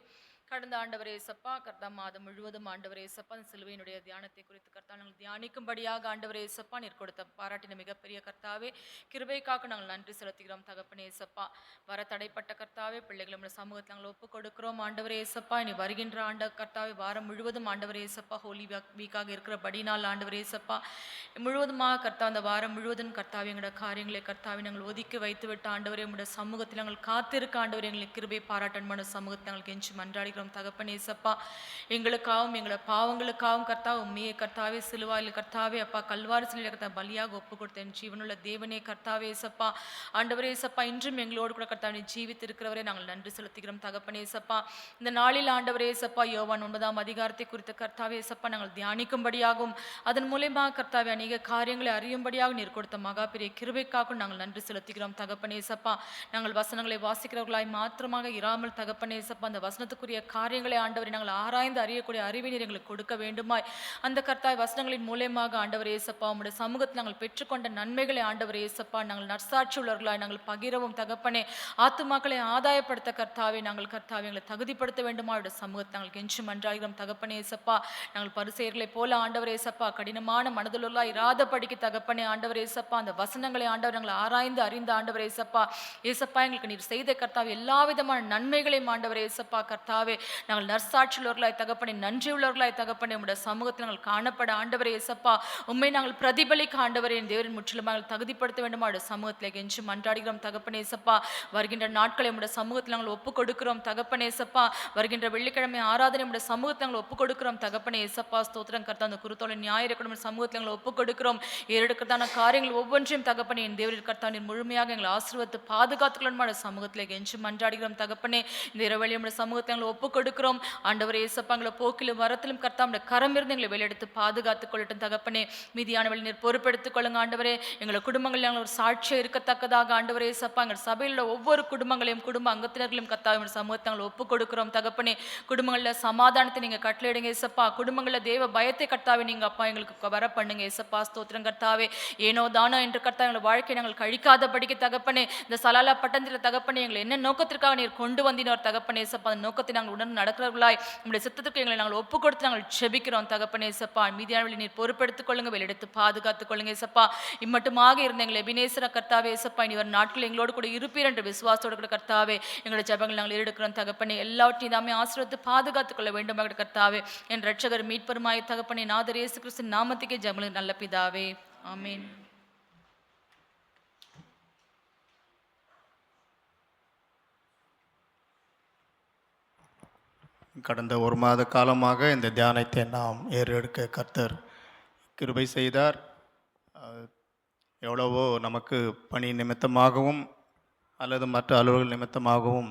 கடந்த ஆண்டவரே சப்பா கர்த்தா மாதம் முழுவதும் ஆண்டவரே சப்பா சிலுவையினுடைய தியானத்தை குறித்து கர்த்தா நாங்கள் தியானிக்கும்படியாக ஆண்டவரே சப்பா நீர் கொடுத்த பாராட்டின மிகப்பெரிய கர்த்தாவே கிருபைக்காக நாங்கள் நன்றி செலுத்துகிறோம் தகப்பனே சப்பா. வர தடைப்பட்ட கர்த்தாவே பிள்ளைகளுடைய சமூகத்தில் நாங்கள் ஒப்புக் கொடுக்கிறோம் ஆண்டவரே சப்பா. இனி வருகின்ற ஆண்ட கர்த்தாவே வாரம் முழுவதும் ஆண்டவரே சப்பா ஹோலி வீக்காக இருக்கிறபடினால் ஆண்டவரே சப்பா முழுவதுமாக கர்த்தா அந்த வாரம் முழுவதும் கர்த்தாவே எங்களோட காரியங்களை கர்த்தாவை நாங்கள் ஒதுக்கி வைத்து விட்ட ஆண்டவரே உங்களுடைய சமூகத்தில் நாங்கள் காத்திருக்க ஆண்டவரே எங்களுக்கு கிருபை பாராட்டன்மான சமூகத்தில் நாங்கள் கெஞ்சி மன்றாடுகிறோம் தகப்பனே சப்பா. எங்களுக்காகவும் எங்களோட பாவங்களுக்காகவும் கர்த்தா உண்மையை கர்த்தாவே சிலுவாயில் கர்த்தாவே அப்பா கல்வாரி சிலையில் கர்த்தா பலியாக ஒப்பு கொடுத்தேன் ஜீவனுள்ள தேவனே கர்த்தாவே சப்பா. ஆண்டவரே சப்பா இன்றும் எங்களோடு கூட கர்த்தாவை ஜீவித்திருக்கிறவரே நாங்கள் நன்றி செலுத்துகிறோம் தகப்பனே சப்பா. இந்த நாளில் ஆண்டவரே சப்பா யோவான் 9ஆம் அதிகாரத்தை குறித்த கர்த்தாவே சப்பா நாங்கள் தியானிக்கும்படியாகவும் அதன் மூலமாக கர்த்தாவே அநேக காரியங்களை அறியும்படியாக நீர் கொடுத்த மகா பெரிய கிருபைக்காக நாங்கள் நன்றி செலுத்துகிறோம் தகப்பனே சப்பா. நாங்கள் வசனங்களை வாசிக்கிறவர்களாய் மாத்திரமாக இராமல் தகப்பனே சப்பா அந்த வசனத்துக்குரிய காரியங்களை ஆண்டவரை நாங்கள் ஆராய்ந்து அறியக்கூடிய அறிவை நீர் எங்களுக்கு கொடுக்க வேண்டுமாய் அந்த கர்த்தாய் வசனங்களின் மூலமாக ஆண்டவரே சப்பா உம்முடைய சமூகத்தில் நாங்கள் பெற்றுக்கொண்ட நன்மைகளை ஆண்டவரே சப்பா நாங்கள் நற்சாட்சி உள்ளவர்களாய் நாங்கள் பகிரவும் தகப்பனே. ஆத்துமாக்களை ஆதாயப்படுத்த கர்த்தாவே நாங்கள் கர்த்தாவை எங்களை தகுதிப்படுத்த வேண்டுமா அவருடைய சமூகத்தை நாங்கள் கெஞ்சி மன்றாகிறோம் தகப்பனே சப்பா. நாங்கள் பரிசேயர்களைப் போல ஆண்டவரே சப்பா கடினமான மனதுள்ளவர்களாய் இராதபடிக்கு தகப்பனே ஆண்டவரே சப்பா அந்த வசனங்களை ஆண்டவர் நாங்கள் ஆராய்ந்து அறிந்த ஆண்டவரே சப்பா ஏசப்பா எங்களுக்கு நீர் செய்த கர்த்தாவே எல்லா விதமான நன்மைகளையும் ஆண்டவரே சப்பா கர்த்தாவே நாங்கள் நற்சாட்சியுள்ளவர்களாய் தகப்பனே நன்றியுள்ளவர்களாய் தகப்பனே உம்முடைய சமூகத்தில் நாங்கள் காணப்பட ஆண்டவரே இயேசப்பா உம்மை நாங்கள் பிரதிபலிக்க ஆண்டவரே தேவரின் முற்றிலும் நாங்கள் தகுதிப்படுத்த வேண்டுமா அவருடைய சமூகத்தில் கெஞ்சி மன்றாடுகிறோம் தகப்பனே இயேசப்பா. வருகின்ற நாட்களை உம்முடைய சமூகத்தில் நாங்கள் ஒப்புக் கொடுக்கிறோம் தகப்பனே இயேசப்பா. வருகின்ற வெள்ளிக்கிழமை ஆராதனை உம்முடைய சமூகத்தில் நாங்கள் ஒப்புக் கொடுக்கிறோம் தகப்பனே இயேசப்பா. ஸ்தோத்திரம் கர்த்தா அந்த குருத்தோலை ஞாயிறு சமூகத்தில் நாங்கள் ஒப்புக் கொடுக்கிறோம். ஏறெடுக்கிறதான காரியங்கள் ஒவ்வொன்றையும் தகப்பனே என் தேவரின் கர்த்தா நீர் முழுமையாக எங்களை ஆசீர்வதித்து பாதுகாத்துக்கொள்ளும் சமூகத்தில் கெஞ்சி மன்றாடுகிறோம் தகப்பனே. இந்த இரவெளி உம்முடைய சமூகத்தை நாங்கள் ஒப்புக் கொடுக்கிறோம் ஆண்டவரே இயேசப்பா. எங்களை போக்கிலும் வரத்திலும் கர்த்தா உம்முடைய கரம் இருந்து எங்களை வெளியெடுத்து பாதுகாத்துக் கொள்ளட்டும் தகப்பனே. மீதியான வழி நீர் பொறுப்பெடுத்துக் கொள்ளுங்க ஆண்டவரே. எங்களை குடும்பங்களில் நாங்கள் ஒரு சாட்சியாக இருக்கத்தக்கதாக ஆண்டவரே இயேசப்பா எங்கள் சபையில் உள்ள ஒவ்வொரு குடும்பங்களையும் குடும்ப அங்கத்தினர்களையும் கர்த்தா உம்முடைய சமூகத்தை நாங்கள் ஒப்புக் கொடுக்கிறோம் தகப்பனே. குடும்பங்களில் சமாதானத்தை நீங்க கட்டளையிடுங்க இயேசப்பா. குடும்பங்களில் தேவ பயத்தை கர்த்தாவே நீங்க அப்பா எங்களுக்கு வர பண்ணுங்க இயேசப்பா. ஸ்தோத்திரம் கர்த்தாவே. ஏனோ தானோ என்று கர்த்தா எங்கள் வாழ்க்கையை நாங்கள் கழிக்காதபடிக்கு தகப்பனே இந்த சலாலா பட்டணத்தில் தகப்பனே எங்களை என்ன நோக்கத்திற்காக நீர் கொண்டு வந்தினோர் தகப்பனே இயேசப்பா அந்த நோக்கத்தை நாங்கள் நாங்கள் உணர்ந்து நடக்கிறவர்களாய் உங்களுடைய சித்தத்துக்கு எங்களை நாங்கள் ஒப்பு கொடுத்து நாங்கள் ஜெபிக்கிறோம் தகப்பனே சப்பா. மீதியான வழி நீர் பொறுப்படுத்திக் கொள்ளுங்க, வெளியெடுத்து பாதுகாத்துக் கொள்ளுங்க சப்பா. இம்மட்டுமாக இருந்த எங்களை எபினேசர கர்த்தாவே சப்பா, இனி வரும் நாட்கள் எங்களோடு கூட இருப்பீர் என்ற விசுவாசத்தோடு கூட கர்த்தாவே எங்களுடைய ஜெபங்கள் நாங்கள் எடுக்கிறோம் தகப்பனே. எல்லாவற்றையும் தாமே ஆசீர்வதித்து பாதுகாத்துக் கொள்ள வேண்டும் கர்த்தாவே. என் ரட்சகர் மீட்பருமாய் தகப்பனே நாதர் இயேசு கிறிஸ்து நாமத்துக்கே ஜெபங்கள் நல்ல பிதாவே, ஆமென். கடந்த ஒரு மாத காலமாக இந்த தியானத்தை நாம் ஏறெடுக்க கர்த்தர் கிருபை செய்தார். எவ்வளவோ நமக்கு பணி நிமித்தமாகவும் அல்லது மற்ற அலுவல்கள் நிமித்தமாகவும்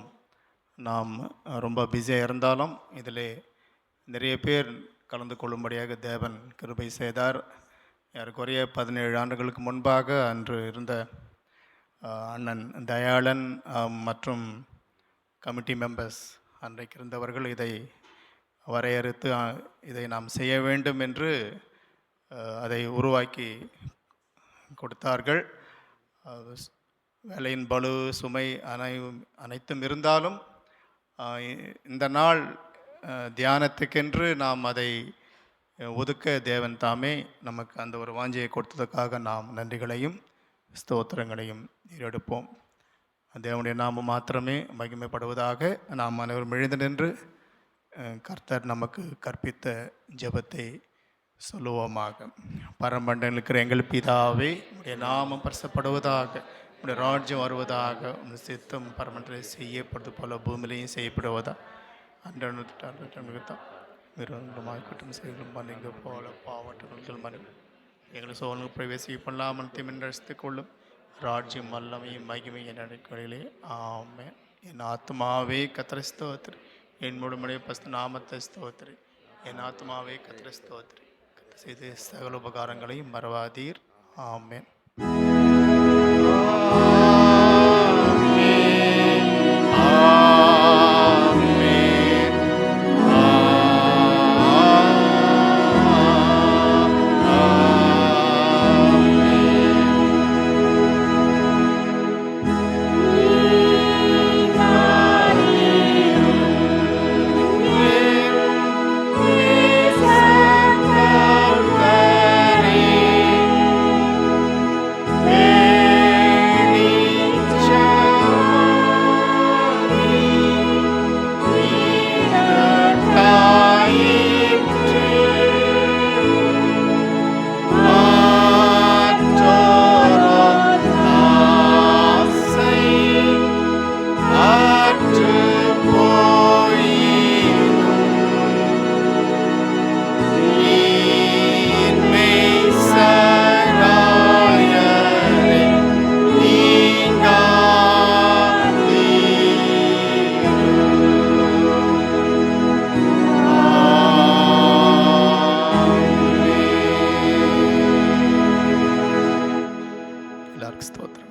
நாம் ரொம்ப பிஸியாக இருந்தாலும் இதில் நிறைய பேர் கலந்து கொள்ளும்படியாக தேவன் கிருபை செய்தார். ஏறக்குறைய 17 ஆண்டுகளுக்கு முன்பாக அன்று இருந்த அண்ணன் தயாளன் மற்றும் கமிட்டி மெம்பர்ஸ் அன்றைக்கு இருந்தவர்கள் இதை வரையறுத்து இதை நாம் செய்ய வேண்டும் என்று அதை உருவாக்கி கொடுத்தார்கள். வேலையின் பளு சுமை அனைத்தும் இருந்தாலும் இந்த நாள் தியானத்துக்கென்று நாம் அதை ஒதுக்க தேவன் தாமே நமக்கு அந்த ஒரு வாஞ்சியை கொடுத்ததுக்காக நாம் நன்றிகளையும் ஸ்தோத்திரங்களையும் எடுப்போம். தேவனுடைய நாமம் மாத்திரமே மகிமைப்படுவதாக. நாம் அனைவரும் எழுந்து நின்று கர்த்தர் நமக்கு கற்பித்த ஜெபத்தை சொல்லுவோமாக. பரமண்டலில் இருக்கிற எங்கள் பிதாவே, உடைய நாமம் பரிசுத்தப்படுவதாக, உடைய ராஜ்யம் வருவதாக, உடைய சித்தம் பரமண்டலில் செய்யப்படுவது போல பூமியிலையும் செய்யப்படுவதா. அன்றமாய்க்குட்டும் செய்களும் மன்னிங்க போல பாவற்றங்கள் மனு எங்களை சோழனுக்கு பிரவேசி பண்ணாமல் திமின்றத்துக் கொள்ளும் ராஜ்யம் வல்லமையும் மகிமையின் அடிக்கொலையிலே ஆமென். என் ஆத்மாவே கர்த்தரை ஸ்தோத்திரி, என் முழுமையை பஸ்து நாமத்தை ஸ்தோத்திரி. என் ஆத்மாவே கர்த்தரை ஸ்தோத்திரி, கர்த்தர் செய்த சகல உபகாரங்களையும் மறவாதீர். ஆமென். ஸ்தோத்திரம்.